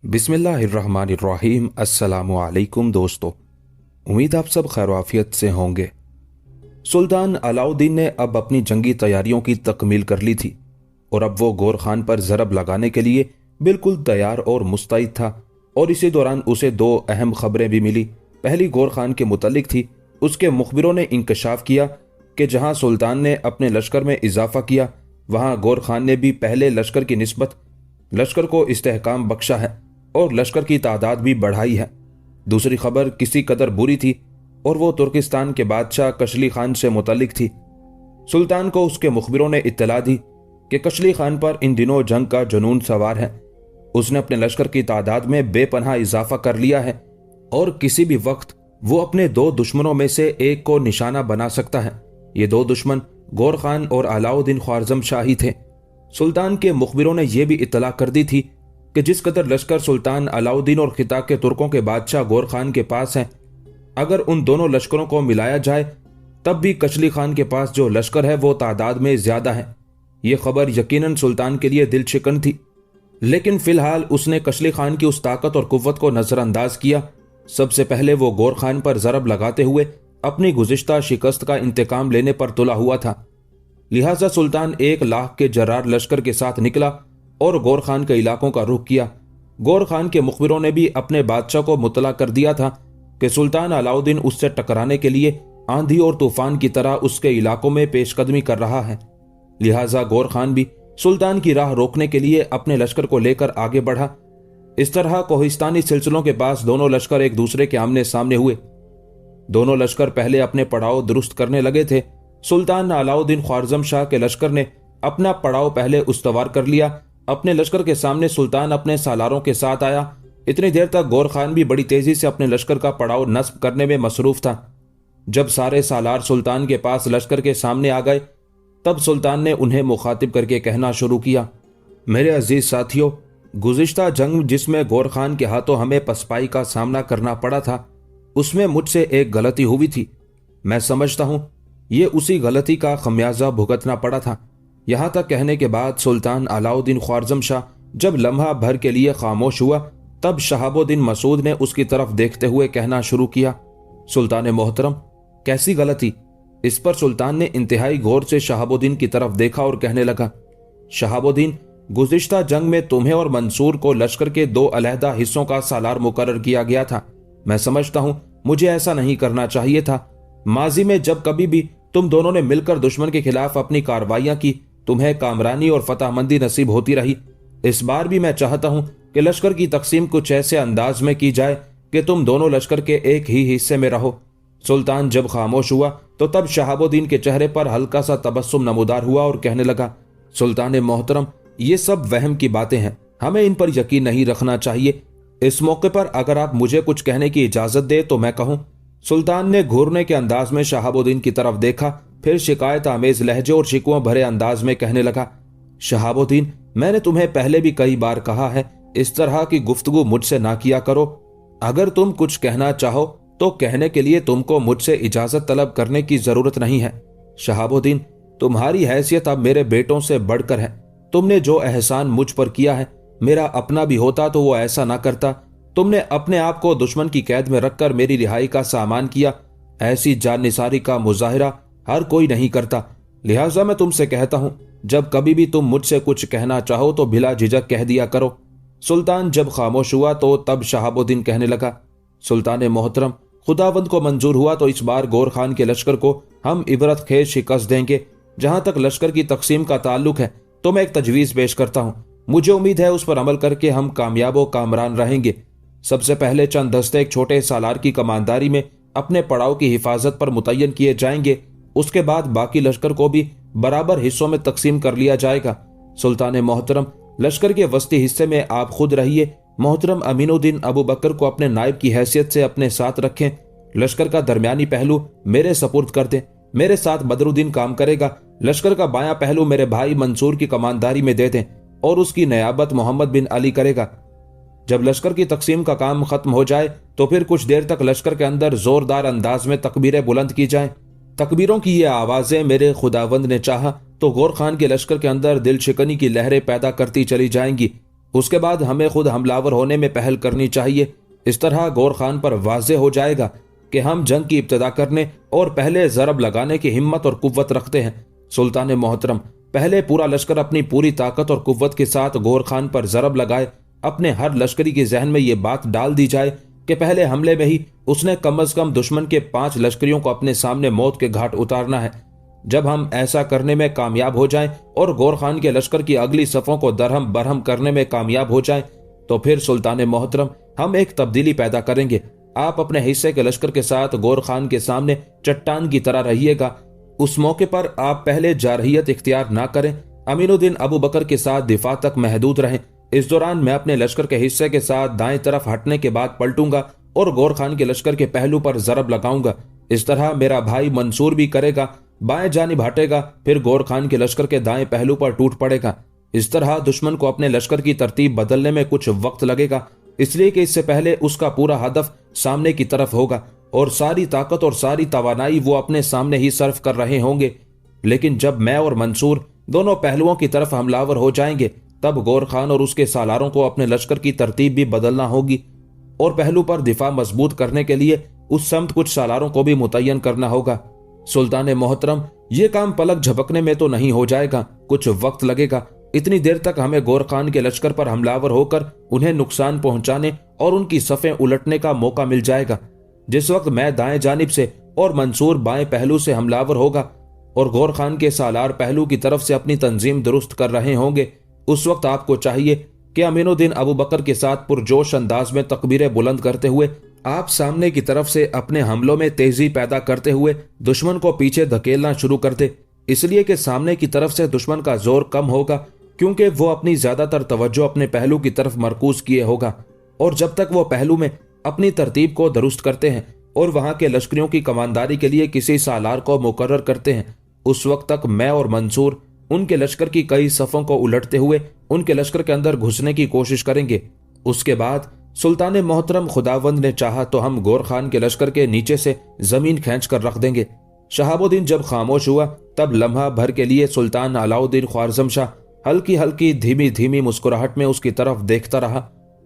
बिस्मिल्लाहिर्रहमानिर्रहीम। अस्सलामु अलैकुम दोस्तों, उम्मीद आप सब खैर-ओ-आफियत से होंगे। सुल्तान अलाउद्दीन ने अब अपनी जंगी तैयारियों की तकमील कर ली थी और अब वो गौर खान पर जरब लगाने के लिए बिल्कुल तैयार और मुस्तैद था। और इसी दौरान उसे दो अहम खबरें भी मिली। पहली गौर खान के मुतल्लिक थी। उसके मुखबिरों ने इंकशाफ किया कि जहां सुल्तान ने अपने लश्कर में इजाफा किया, वहां गौर खान ने भी पहले लश्कर की निस्बत लश्कर को इस्तेहकाम बख्शा है और लश्कर की तादाद भी बढ़ाई है। दूसरी खबर किसी कदर बुरी थी और वो तुर्किस्तान के बादशाह कशली खान से मुतल्लिक थी। सुल्तान को उसके मुखबिरों ने इत्तला दी कि कशली खान पर इन दिनों जंग का जुनून सवार है। उसने अपने लश्कर की तादाद में बेपनाह इजाफा कर लिया है और किसी भी वक्त वो अपने दो दुश्मनों में से एक को निशाना बना सकता है। ये दो दुश्मन गौर खान और अलाउद्दीन ख्वारज़म शाही थे। सुल्तान के मुखबिरों ने यह भी इत्तला कर दी थी कि जिस कदर लश्कर सुल्तान अलाउद्दीन और खिता के तुर्कों के बादशाह गौर खान के पास है, अगर उन दोनों लश्करों को मिलाया जाए तब भी कशली खान के पास जो लश्कर है वो तादाद में ज्यादा है। यह खबर यकीनन सुल्तान के लिए दिल शिकन थी, लेकिन फिलहाल उसने कशली खान की उस ताकत और कुव्वत को नजरअंदाज किया। सबसे पहले वो गौर खान पर जरब लगाते हुए अपनी गुज़िश्ता शिकस्त का इंतकाम लेने पर तुला हुआ था। लिहाजा सुल्तान 1 लाख के जर्रार लश्कर के साथ निकला और गौर खान के इलाकों का रुख किया। गौर खान के मुखबिरों ने भी अपने बादशाह को मुतला कर दिया था कि सुल्तान अलाउद्दीन उससे टकराने के लिए आंधी और तूफान की तरह उसके इलाकों में पेशकदमी कर रहा है। लिहाजा गौर खान भी सुल्तान की राह रोकने के लिए अपने लश्कर को लेकर आगे बढ़ा। इस तरह कोहिस्तानी सिलसिलों के पास दोनों लश्कर एक दूसरे के आमने सामने हुए। दोनों लश्कर पहले अपने पड़ाव दुरुस्त करने लगे थे। सुल्तान अलाउद्दीन ख्वारज़म शाह के लश्कर ने अपना पड़ाव पहले उस्तवार कर लिया। अपने लश्कर के सामने सुल्तान अपने सालारों के साथ आया। इतनी देर तक गौर खान भी बड़ी तेजी से अपने लश्कर का पड़ाव नस्ब करने में मसरूफ था। जब सारे सालार सुल्तान के पास लश्कर के सामने आ गए, तब सुल्तान ने उन्हें मुखातिब करके कहना शुरू किया, मेरे अजीज साथियों, गुज़िश्ता जंग जिसमें गौर खान के हाथों हमें पसपाई का सामना करना पड़ा था, उसमें मुझसे एक गलती हुई थी। मैं समझता हूं ये उसी गलती का खमियाजा भुगतना पड़ा था। यहां तक कहने के बाद सुल्तान अलाउद्दीन ख्वारज़म शाह जब लम्हा भर के लिए खामोश हुआ, तब शहाबुद्दीन मसूद ने उसकी तरफ देखते हुए कहना शुरू किया, सुल्तान मोहतरम, कैसी गलती? इस पर सुल्तान ने इंतहाई गौर से शहाबुद्दीन की तरफ देखा और कहने लगा, शहाबुद्दीन, गुज़िश्ता जंग में तुम्हें और मंसूर को लश्कर के 2 अलहदा हिस्सों का सालार मुकर्रर किया गया था। मैं समझता हूं मुझे ऐसा नहीं करना चाहिए था। माजी में जब कभी भी तुम दोनों ने मिलकर दुश्मन के खिलाफ अपनी कार्रवाइयां की, तुम्हें कामरानी और फतहमंदी नसीब होती रही। इस बार भी मैं चाहता हूं कि लश्कर की तकसीम कुछ ऐसे अंदाज में की जाए कि तुम दोनों लश्कर के एक ही हिस्से में रहो। सुल्तान जब खामोश हुआ तो तब शहाबुद्दीन के चेहरे पर हल्का सा तबस्सुम नमूदार हुआ और कहने लगा, सुल्तान मोहतरम, ये सब वहम की बातें हैं, हमें इन पर यकीन नहीं रखना चाहिए। इस मौके पर अगर आप मुझे कुछ कहने की इजाजत दे तो मैं कहूं। सुल्तान ने घूरने के अंदाज में शहाबुद्दीन की तरफ देखा, फिर शिकायत आमेज लहजे और शिकवा भरे अंदाज में कहने लगा, शहाबुद्दीन, मैंने तुम्हें पहले भी कई बार कहा है, इस तरह की गुफ्तगू मुझसे ना किया करो। अगर तुम कुछ कहना चाहो तो कहने के लिए तुमको मुझसे इजाजत तलब करने की जरूरत नहीं है। शहाबुद्दीन, तुम्हारी हैसियत अब मेरे बेटों से बढ़कर है। तुमने जो एहसान मुझ पर किया है, मेरा अपना भी होता तो वो ऐसा ना करता। तुमने अपने आप को दुश्मन की कैद में रखकर मेरी रिहाई का सामान किया। ऐसी जानिसारी का मुजाहिरा हर कोई नहीं करता। लिहाजा मैं तुमसे कहता हूं, जब कभी भी तुम मुझसे कुछ कहना चाहो तो बिला झिझक कह दिया करो। सुल्तान जब खामोश हुआ तो तब शहाबुद्दीन कहने लगा, सुल्तान मोहतरम, खुदावंद को मंजूर हुआ तो इस बार गौर खान के लश्कर को हम इबरत खेज शिकस्त देंगे। जहां तक लश्कर की तकसीम का ताल्लुक है तो मैं एक तजवीज पेश करता हूं। मुझे उम्मीद है उस पर अमल करके हम कामयाब व कामरान रहेंगे। सबसे पहले चंद दस्ते एक छोटे सालार की कमानदारी में अपने पड़ाव की हिफाजत पर मुतय्यन किए जाएंगे। उसके बाद बाकी लश्कर को भी बराबर हिस्सों में तकसीम कर लिया जाएगा। सुल्तान मोहतरम, लश्कर के वस्ती हिस्से में आप खुद रहिए। मोहतरम अमीनुद्दीन अबू बकर को अपने नायब की हैसियत से अपने साथ रखें। लश्कर का दरमियानी पहलू मेरे सपुर्द कर दें। मेरे साथ बदरुद्दीन काम करेगा। लश्कर का बायां पहलू मेरे भाई मंसूर की कमानदारी में दे दें और उसकी नयाबत मोहम्मद बिन अली करेगा। जब लश्कर की तकसीम का काम खत्म हो जाए तो फिर कुछ देर तक लश्कर के अंदर जोरदार अंदाज में तकबीरें बुलंद की जाएं। तकबीरों की ये आवाजें मेरे खुदावंद ने चाहा तो गौर खान के लश्कर के अंदर दिल शिकनी की लहरें पैदा करती चली जाएंगी। उसके बाद हमें खुद हमलावर होने में पहल करनी चाहिए। इस तरह गौर खान पर वाज़े हो जाएगा कि हम जंग की इब्तिदा करने और पहले ज़रब लगाने की हिम्मत और कुव्वत रखते हैं। सुल्तान मोहतरम, पहले पूरा लश्कर अपनी पूरी ताकत और कुव्वत के साथ गौर खान पर ज़रब लगाए। अपने हर लश्करी के जहन में ये बात डाल दी जाए कि पहले हमले में ही उसने कम अज कम दुश्मन के 5 लश्करियों को अपने सामने मौत के घाट उतारना है। जब हम ऐसा करने में कामयाब हो जाएं और गौर खान के लश्कर की अगली सफ़ों को दरहम बरहम करने में कामयाब हो जाएं, तो फिर सुल्तान मोहतरम हम एक तब्दीली पैदा करेंगे। आप अपने हिस्से के लश्कर के साथ गौर खान के सामने चट्टान की तरह रहिएगा। उस मौके पर आप पहले जारहियत इख्तियार ना करें, अमीनुद्दीन अबू बकर के साथ दिफा तक महदूद रहें। इस दौरान मैं अपने लश्कर के हिस्से के साथ दाएं तरफ हटने के बाद पलटूंगा और गौर खान के लश्कर के पहलू पर जरब लगाऊंगा। इस तरह मेरा भाई मंसूर भी करेगा, बाएं जानिब हटेगा, फिर गौर खान के लश्कर के दाएं पहलू पर टूट पड़ेगा। इस तरह दुश्मन को अपने लश्कर की तरतीब बदलने में कुछ वक्त लगेगा, इसलिए कि इससे पहले उसका पूरा हदफ सामने की तरफ होगा और सारी ताकत और सारी तवानाई वो अपने सामने ही सर्फ कर रहे होंगे। लेकिन जब मैं और मंसूर दोनों पहलुओं की तरफ हमलावर हो जाएंगे, तब गौर खान और उसके सालारों को अपने लश्कर की तरतीब भी बदलना होगी और पहलू पर दिफा मजबूत करने के लिए उस समत कुछ सालारों को भी मुतय्यन करना होगा। सुल्तान मोहतरम, ये काम पलक झपकने में तो नहीं हो जाएगा, कुछ वक्त लगेगा। इतनी देर तक हमें गौर खान के लश्कर पर हमलावर होकर उन्हें नुकसान पहुंचाने और उनकी सफ़ें उलटने का मौका मिल जाएगा। जिस वक्त मैं दाएं जानिब से और मंसूर बाएं पहलू से हमलावर होगा और गौर खान के सालार पहलू की तरफ से अपनी तंजीम दुरुस्त कर रहे होंगे, उस वक्त आपको चाहिए कि अमीनुद्दीन अबू बकर के साथ पुरजोश अंदाज में तकबीरें बुलंद करते हुए आप सामने की तरफ से अपने हमलों में तेजी पैदा करते हुए दुश्मन को पीछे धकेलना शुरू कर दे। इसलिए कि सामने की तरफ से दुश्मन का जोर कम होगा, क्योंकि वो अपनी ज्यादातर तवज्जो अपने पहलू की तरफ मरकूज किए होगा। और जब तक वो पहलू में अपनी तरतीब को दुरुस्त करते हैं और वहां के लश्करियों की कमानदारी के लिए किसी सालार को मुकर्रर करते हैं, उस वक्त तक मैं और मंसूर उनके लश्कर की कई सफ़ों को उलटते हुए उनके लश्कर के अंदर घुसने की कोशिश करेंगे। उसके बाद सुल्तान मोहतरम, खुदावंद ने चाहा तो हम गौर खान के लश्कर के नीचे से जमीन खींच कर रख देंगे। शहाबुद्दीन जब खामोश हुआ तब लम्हा भर के लिए सुल्तान अलाउद्दीन ख्वारज़म शाह हल्की हल्की धीमी धीमी मुस्कुराहट में उसकी तरफ देखता रहा।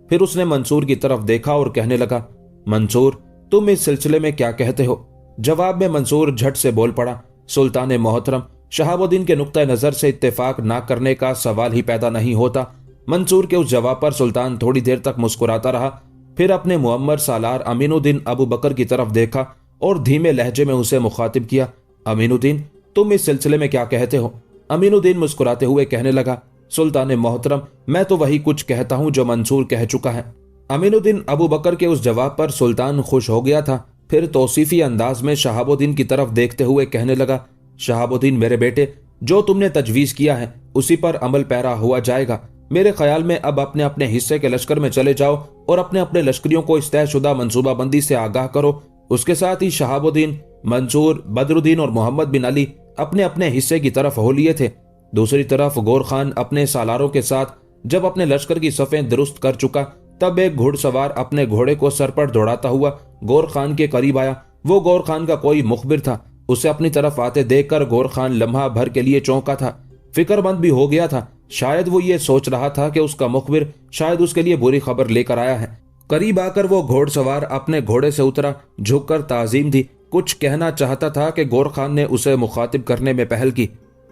फिर उसने मंसूर की तरफ देखा और कहने लगा, मंसूर, तुम इस सिलसिले में क्या कहते हो? जवाब में मंसूर झट से बोल पड़ा, सुल्तान मोहतरम, शहाबुद्दीन के नुक्ता नजर से इत्तेफाक ना करने का सवाल ही पैदा नहीं होता। मंसूर के उस जवाब पर सुल्तान थोड़ी देर तक मुस्कुराता रहा, फिर अपने मुअम्मर सालार अमीनुद्दीन अबू बकर की तरफ देखा और धीमे लहजे में उसे मुखातिब किया, अमीनुद्दीन, तुम इस सिलसिले में क्या कहते हो? अमीनुद्दीन मुस्कुराते हुए कहने लगा, सुल्तान मोहतरम, मैं तो वही कुछ कहता हूं जो मंसूर कह चुका है। अमीनुद्दीन अबू बकर के उस जवाब पर सुल्तान खुश हो गया था। फिर तौसीफी अंदाज में शहाबुद्दीन की तरफ देखते हुए कहने लगा, शहाबुद्दीन मेरे बेटे, जो तुमने तजवीज किया है उसी पर अमल पैरा हुआ जाएगा। मेरे ख्याल में अब अपने अपने हिस्से के लश्कर में चले जाओ और अपने अपने लश्करियों को इस तयशुदा मंसूबाबंदी से आगाह करो। उसके साथ ही शहाबुद्दीन, मंसूर, बदरुद्दीन और मोहम्मद बिन अली अपने अपने हिस्से की तरफ हो लिए थे। दूसरी तरफ गौर खान अपने सालारों के साथ जब अपने लश्कर की सफ़ें दुरुस्त कर चुका, तब एक घुड़सवार अपने घोड़े को सर पर दौड़ाता हुआ गौर खान के करीब आया। वो गौर खान का कोई मुखबिर था। उसे अपनी तरफ आते देखकर गौर खान लम्हा भर के लिए चौंका था, फिक्रमंद भी हो गया था। शायद वो ये सोच रहा था कि उसका मुखबिर शायद उसके लिए बुरी खबर लेकर आया है। करीब आकर वो घोड़सवार अपने घोड़े से उतरा, झुककर ताजीम दी। कुछ कहना चाहता था कि गौर खान ने उसे मुखातिब करने में पहल की।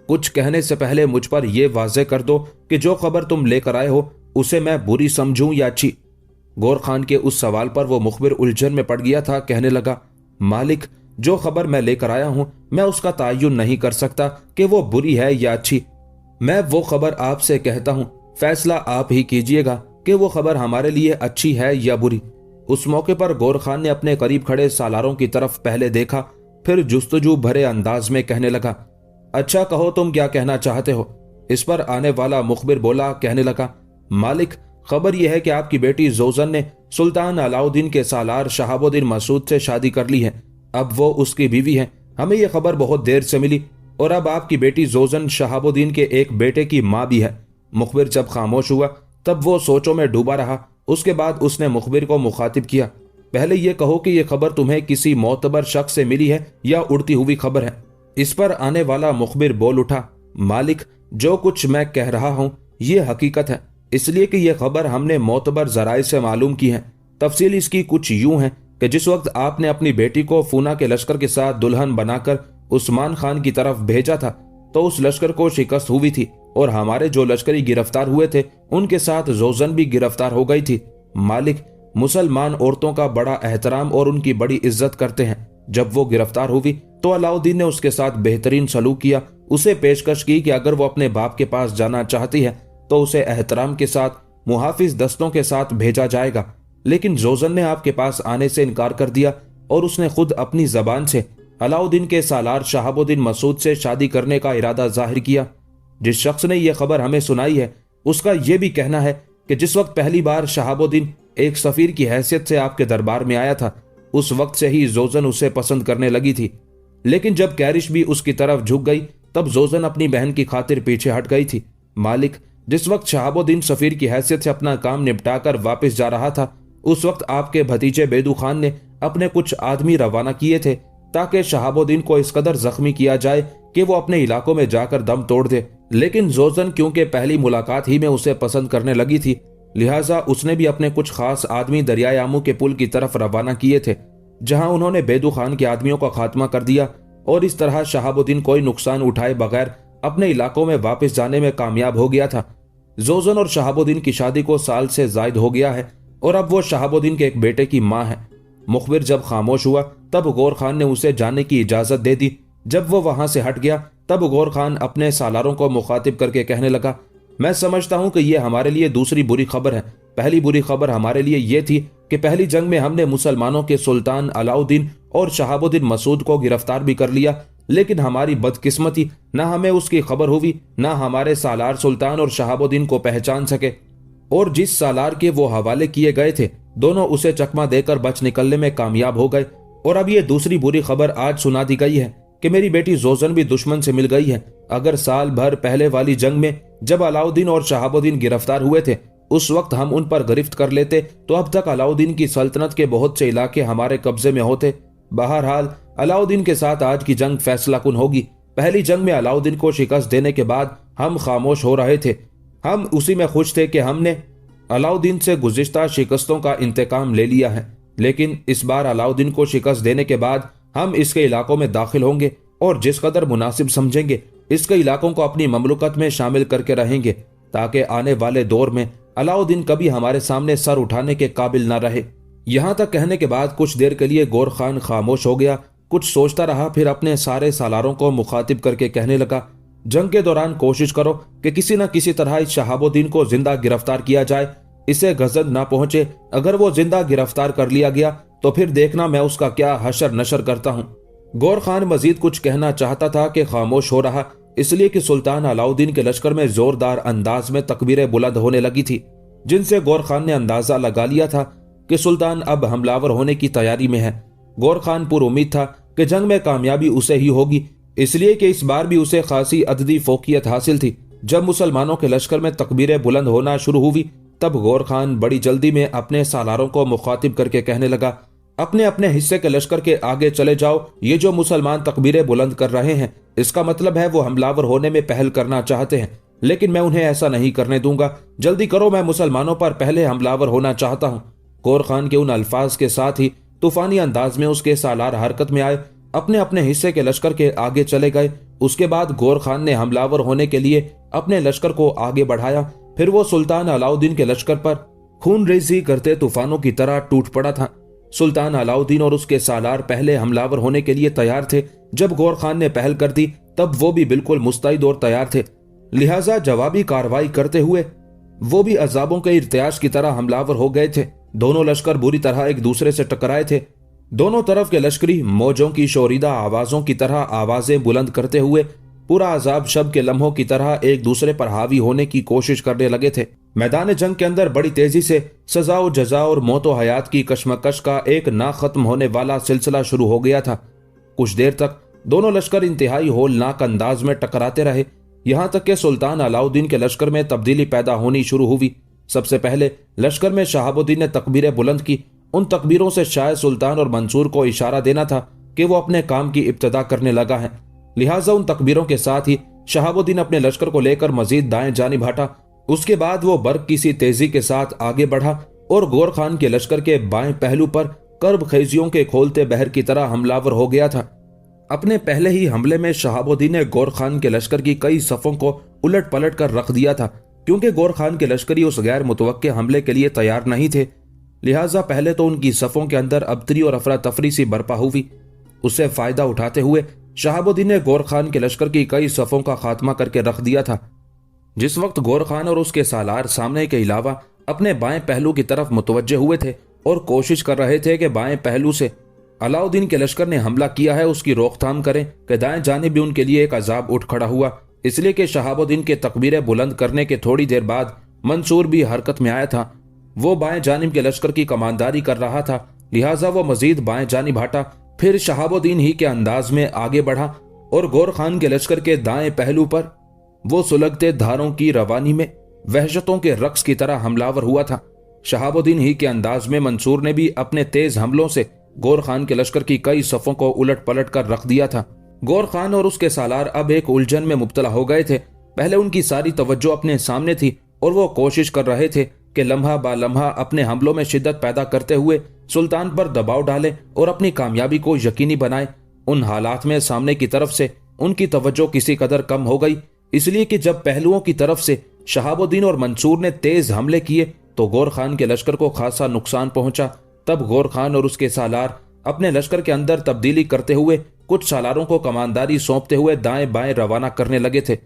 कुछ कहने से पहले मुझ पर यह वाज़े कर दो कि जो खबर तुम लेकर आए हो उसे मैं बुरी समझूं या अच्छी। गौर खान के उस सवाल पर वो मुखबिर उलझन में पड़ गया था। कहने लगा, मालिक, जो खबर मैं लेकर आया हूं मैं उसका तायुन नहीं कर सकता कि वो बुरी है या अच्छी। मैं वो खबर आपसे कहता हूं, फैसला आप ही कीजिएगा कि वो खबर हमारे लिए अच्छी है या बुरी। उस मौके पर गौर खान ने अपने करीब खड़े सालारों की तरफ पहले देखा, फिर जुस्तजू भरे अंदाज में कहने लगा, अच्छा कहो, तुम क्या कहना चाहते हो? इस पर आने वाला मुखबिर बोला, कहने लगा, मालिक, खबर यह है कि आपकी बेटी जोजन ने सुल्तान अलाउद्दीन के सालार शहाबुद्दीन मसूद से शादी कर ली है। अब वो उसकी बीवी है। हमें यह खबर बहुत देर से मिली और अब आपकी बेटी जोजन शहाबुद्दीन के एक बेटे की माँ भी है। मुखबिर जब खामोश हुआ तब वो सोचों में डूबा रहा। उसके बाद उसने मुखबिर को मुखातिब किया, पहले यह कहो कि यह खबर तुम्हें किसी मोतबर शख्स से मिली है या उड़ती हुई खबर है। इस पर आने वाला मुखबिर बोल उठा, मालिक, जो कुछ मैं कह रहा हूं यह हकीकत है, इसलिए कि यह खबर हमने मोतबर जराए से मालूम की है। तफसील इसकी कुछ यूं है कि जिस वक्त आपने अपनी बेटी को फूना के लश्कर के साथ दुल्हन बनाकर उस्मान खान की तरफ भेजा था तो उस लश्कर को शिकस्त हुई थी और हमारे जो लश्करी गिरफ्तार हुए थे उनके साथ जोजन भी गिरफ्तार हो गई थी। मालिक, मुसलमान औरतों का बड़ा एहतराम और उनकी बड़ी इज्जत करते हैं। जब वो गिरफ्तार हुई तो अलाउद्दीन ने उसके साथ बेहतरीन सलूक किया, उसे पेशकश की कि अगर वो अपने बाप के पास जाना चाहती है तो उसे एहतराम के साथ मुहाफिज दस्तों के साथ भेजा जाएगा। लेकिन जोजन ने आपके पास आने से इनकार कर दिया और उसने खुद अपनी जबान से अलाउद्दीन के सालार शहाबुद्दीन मसूद से शादी करने का इरादा जाहिर किया। जिस शख्स ने यह खबर हमें सुनाई है उसका यह भी कहना है कि जिस वक्त पहली बार शहाबुद्दीन एक सफीर की हैसियत से आपके दरबार में आया था उस वक्त से ही जोजन उसे पसंद करने लगी थी। लेकिन जब कैरिश भी उसकी तरफ झुक गई तब जोजन अपनी बहन की खातिर पीछे हट गई थी। मालिक, जिस वक्त शहाबुद्दीन सफीर की हैसियत से अपना काम निपटाकर वापस जा रहा था उस वक्त आपके भतीजे बेदू खान ने अपने कुछ आदमी रवाना किए थे ताकि शहाबुद्दीन को इस कदर जख्मी किया जाए कि वो अपने इलाकों में जाकर दम तोड़ दे। लेकिन जोजन क्योंकि पहली मुलाकात ही में उसे पसंद करने लगी थी, लिहाजा उसने भी अपने कुछ खास आदमी दरियाए आमू के पुल की तरफ रवाना किए थे, जहां उन्होंने बेदू खान के आदमियों का खात्मा कर दिया और इस तरह शहाबुद्दीन कोई नुकसान उठाए बगैर अपने इलाकों में वापस जाने में कामयाब हो गया था। जोजन और शहाबुद्दीन की शादी को साल से जायद हो गया है और अब वो शहाबुद्दीन के एक बेटे की मां है। मुखबिर जब खामोश हुआ तब गौर खान ने उसे जाने की इजाजत दे दी। जब वो वहां से हट गया तब गौर खान अपने सालारों को मुखातिब करके कहने लगा, मैं समझता हूं कि यह हमारे लिए दूसरी बुरी खबर है। पहली बुरी खबर हमारे लिए यह थी कि पहली जंग में हमने मुसलमानों के सुल्तान अलाउद्दीन और शहाबुद्दीन मसूद को गिरफ्तार भी कर लिया, लेकिन हमारी बदकिस्मती न हमें उसकी खबर हुई न हमारे सालार सुल्तान और शहाबुद्दीन को पहचान सके, और जिस सालार के वो हवाले किए गए थे दोनों उसे चकमा देकर बच निकलने में कामयाब हो गए। और अब ये दूसरी बुरी खबर आज सुना दी गई है कि मेरी बेटी जोजन भी दुश्मन से मिल गई है। अगर साल भर पहले वाली जंग में जब अलाउद्दीन और शहाबुद्दीन गिरफ्तार हुए थे उस वक्त हम उन पर गिरफ्त कर लेते तो अब तक अलाउद्दीन की सल्तनत के बहुत से इलाके हमारे कब्जे में होते। बहरहाल अलाउद्दीन के साथ आज की जंग फैसला कुन होगी। पहली जंग में अलाउद्दीन को शिकस्त देने के बाद हम खामोश हो रहे थे, हम उसी में खुश थे कि हमने अलाउद्दीन से गुज़िश्ता शिकस्तों का इंतकाम ले लिया है। लेकिन इस बार अलाउद्दीन को शिकस्त देने के बाद हम इसके इलाकों में दाखिल होंगे और जिस कदर मुनासिब समझेंगे इसके इलाकों को अपनी ममलुकत में शामिल करके रहेंगे ताकि आने वाले दौर में अलाउद्दीन कभी हमारे सामने सर उठाने के काबिल न रहे। यहां तक कहने के बाद कुछ देर के लिए गौर खान खामोश हो गया, कुछ सोचता रहा, फिर अपने सारे सालारों को मुखातिब करके कहने लगा, जंग के दौरान कोशिश करो कि किसी न किसी तरह इस शहाबुद्दीन को जिंदा गिरफ्तार किया जाए, इसे गजब ना पहुंचे। अगर वो जिंदा गिरफ्तार कर लिया गया तो फिर देखना मैं उसका क्या हशर नशर करता हूं। गौर खान मजीद कुछ कहना चाहता था कि खामोश हो रहा, इसलिए कि सुल्तान अलाउद्दीन के लश्कर में जोरदार अंदाज में तकबीरें बुलंद होने लगी थी, जिनसे गौर खान ने अंदाजा लगा लिया था कि सुल्तान अब हमलावर होने की तैयारी में है। गौर खान पुर उम्मीद था कि जंग में कामयाबी उसे ही होगी, इसलिए कि इस बार भी उसे खासी अददी फोकियत हासिल थी। जब मुसलमानों के लश्कर में तकबीरें बुलंद होना शुरू हुई तब गौर खान बड़ी जल्दी में अपने सालारों को मुखातिब करके कहने लगा, अपने अपने हिस्से के लश्कर के आगे चले जाओ। ये जो मुसलमान तकबीरें बुलंद कर रहे हैं इसका मतलब है वो हमलावर होने में पहल करना चाहते हैं, लेकिन मैं उन्हें ऐसा नहीं करने दूंगा। जल्दी करो, मैं मुसलमानों पर पहले हमलावर होना चाहता हूं। गौर खान के उन अल्फाज के साथ ही तूफानी अंदाज में उसके सालार हरकत में आए, अपने अपने हिस्से के लश्कर के आगे चले गए। उसके बाद गौर खान ने हमलावर होने के लिए अपने लश्कर को आगे बढ़ाया। फिर वो सुल्तान अलाउद्दीन के लश्कर पर खून रेजी करते तूफानों की तरह टूट पड़ा था। सुल्तान अलाउद्दीन और उसके सालार पहले हमलावर होने के लिए तैयार थे। जब गौर खान ने पहल कर दी तब वो भी बिल्कुल मुस्तैद और तैयार थे, लिहाजा जवाबी कार्रवाई करते हुए वो भी अजाबों के इर्तियाश की तरह हमलावर हो गए थे। दोनों लश्कर बुरी तरह एक दूसरे से टकराए थे। दोनों तरफ के लश्करी मौजों की शोरीदा आवाजों की तरह आवाजें बुलंद करते हुए पूरा अजाब शब के लम्हों की तरह एक दूसरे पर हावी होने की कोशिश करने लगे थे। मैदान जंग के अंदर बड़ी तेजी से सजा व जजा और मौत व हयात की कशमकश का एक ना खत्म होने वाला सिलसिला शुरू हो गया था। कुछ देर तक दोनों लश्कर इंतहाई होलनाक अंदाज में टकराते रहे, यहां तक कि सुल्तान अलाउद्दीन के लश्कर में तब्दीली पैदा होनी शुरू हुई। सबसे पहले लश्कर में शहाबुद्दीन ने तकबीरें बुलंद की। उन तकबीरों से शायद सुल्तान और मंसूर को इशारा देना था कि वो अपने काम की इब्तिदा करने लगा है। लिहाजा उन तकबीरों के साथ ही शहाबुद्दीन अपने लश्कर को लेकर मजीद दाएं जानिब हटा। उसके बाद वो बर्क की सी तेजी के साथ आगे बढ़ा और गौर खान के लश्कर के बाएं पहलू पर कर्ब खेजियों के खोलते बहर की तरह हमलावर हो गया था। अपने पहले ही हमले में शहाबुद्दीन ने गौर खान के लश्कर की कई सफों को उलट पलट कर रख दिया था। क्योंकि गौर खान के लश्करी उस गैर मुतवक्के हमले के लिए तैयार नहीं थे, लिहाजा पहले तो उनकी सफों के अंदर अबतरी और अफरा तफरी सी बर्पा हुई। उससे फायदा उठाते हुए शहाबुद्दीन ने गौर खान के लश्कर की कई सफों का खात्मा करके रख दिया था। जिस वक्त गौर खान और उसके सालार सामने के अलावा अपने बाएं पहलू की तरफ मुतवज्जे हुए थे और कोशिश कर रहे थे कि बाएं पहलू से अलाउद्दीन के लश्कर ने हमला किया है उसकी रोकथाम करें, कि दाएं जानिब भी उनके लिए एक अजाब उठ खड़ा हुआ। इसलिए कि शहाबुद्दीन के तकबीरें बुलंद करने के थोड़ी देर बाद मंसूर भी हरकत में आया था। वो बाएं जानिब के लश्कर की कमानदारी कर रहा था, लिहाजा वो मजीद बाएं जानिब हटा। फिर शहाबुद्दीन ही के अंदाज में आगे बढ़ा और गौर खान के लश्कर के दाएं पहलू पर वो सुलगते धारों की रवानी में वहशतों के रक्स की तरह हमलावर हुआ था। शहाबुद्दीन ही के अंदाज में मंसूर ने भी अपने तेज हमलों से गौर खान के लश्कर की कई सफों को उलट पलट कर रख दिया था। गौर खान और उसके सालार अब एक उलझन में मुब्तला हो गए थे। पहले उनकी सारी तवज्जो अपने सामने थी और वो कोशिश कर रहे थे कि लम्हा बा लम्हा अपने हमलों में शिद्दत पैदा करते हुए सुल्तान पर दबाव डालें और अपनी कामयाबी को यकीनी बनाएं। उन हालात में सामने की तरफ से उनकी तवज्जो किसी कदर कम हो गई, इसलिए कि जब पहलुओं की तरफ से शहाबुद्दीन और मंसूर ने तेज हमले किए तो गौर खान के लश्कर को खासा नुकसान पहुंचा। तब गौर खान और उसके सालार अपने लश्कर के अंदर तब्दीली करते हुए कुछ सालारों को कमानदारी सौंपते हुए दाएं बाएं रवाना करने लगे थे।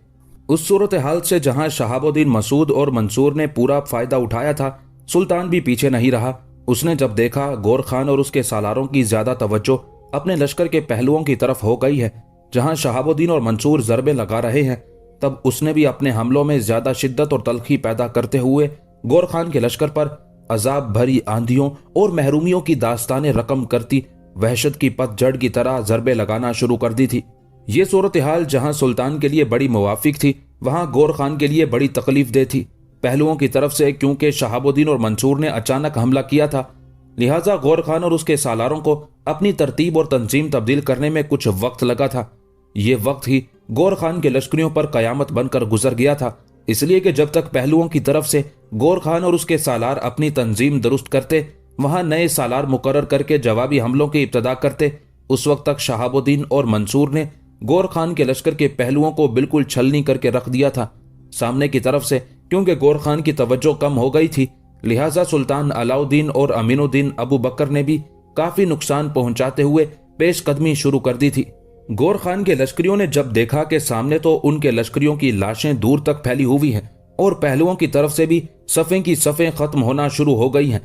उस सूरत हाल से जहां शहाबुद्दीन मसूद और मंसूर ने पूरा फायदा उठाया था, सुल्तान भी पीछे नहीं रहा। उसने जब देखा गौर खान और उसके सालारों की ज्यादा तवज्जो अपने लश्कर के पहलुओं की तरफ हो गई है जहां शहाबुद्दीन और मंसूर जरबे लगा रहे हैं, तब उसने भी अपने हमलों में ज्यादा शिद्दत और तलखी पैदा करते हुए गौर खान के लश्कर पर अजाब भरी आंधियों और महरूमियों की दास्तानें रकम करती वहशत की पतझड़ की तरह जरबे लगाना शुरू कर दी थी। ये सूरत हाल जहां सुल्तान के लिए बड़ी मुवाफिक थी, वहां गौर खान के लिए बड़ी तकलीफ दे थी। पहलुओं की तरफ से क्योंकि शहाबुद्दीन और मंसूर ने अचानक हमला किया था, लिहाजा गौर खान और उसके सालारों को अपनी तरतीब और तंजीम तब्दील करने में कुछ वक्त लगा था। ये वक्त ही गौर खान के लश्करियों पर कयामत बनकर गुजर गया था, इसलिए कि जब तक पहलुओं की तरफ से गौर खान और उसके सालार अपनी तंजीम दुरुस्त करते, वहां नए सालार मुकर्रर करके जवाबी हमलों की इब्तिदा करते, उस वक्त तक शहाबुद्दीन और मंसूर ने गौर खान के लश्कर के पहलुओं को बिल्कुल छलनी करके रख दिया था। सामने की तरफ से क्योंकि गौर खान की तवज्जो कम हो गई थी, लिहाजा सुल्तान अलाउद्दीन और अमीनुद्दीन अबू बकर ने भी काफी नुकसान पहुंचाते हुए पेशकदमी शुरू कर दी थी। गौर खान के लश्करियों ने जब देखा कि सामने तो उनके लश्करियों की लाशें दूर तक फैली हुई हैं और पहलुओं की तरफ से भी सफ़ें की सफ़ें खत्म होना शुरू हो गई हैं,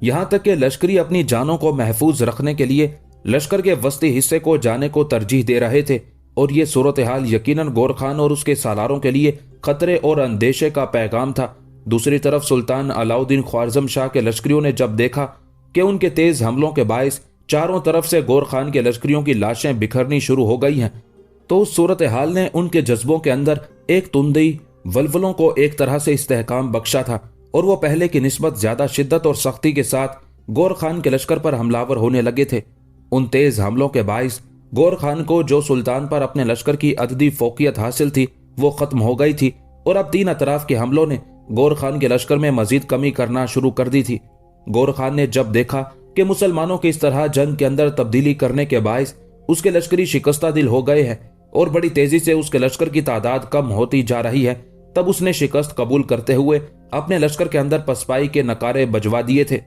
यहां तक कि लश्करी अपनी जानों को महफूज रखने के लिए लश्कर के वस्ती हिस्से को जाने को तरजीह दे रहे थे, और ये सूरत हाल यकीनन गौर खान और उसके सालारों के लिए खतरे और अंदेशे का पैगाम था। दूसरी तरफ सुल्तान अलाउद्दीन ख्वारज़म शाह के लश्करियों ने जब देखा कि उनके तेज हमलों के बायस चारों तरफ से गौर खान के लश्करियों की लाशें बिखरनी शुरू हो गई हैं, तो उस सूरत हाल ने उनके जज्बों के अंदर एक तुंदी वलवलों को एक तरह से इस्तेहकाम बख्शा था, और वो पहले की निस्बत ज्यादा शिद्दत और सख्ती के साथ गौर खान के लश्कर पर हमलावर होने लगे थे। उन तेज हमलों के बायस गौर खान को जो सुल्तान पर अपने लश्कर की अददी फोकियत हासिल थी वो खत्म हो गई थी, और अब तीन अतराफ के हमलों ने गौर खान के लश्कर में मजीद कमी करना शुरू कर दी थी। गौर खान ने जब देखा कि मुसलमानों के इस तरह जंग के अंदर तब्दीली करने के बायस उसके लश्करी शिकस्ता दिल हो गए हैं और बड़ी तेजी से उसके लश्कर की तादाद कम होती जा रही है, तब उसने शिकस्त कबूल करते हुए अपने लश्कर के अंदर पसपाई के नकारे बजवा दिए थे।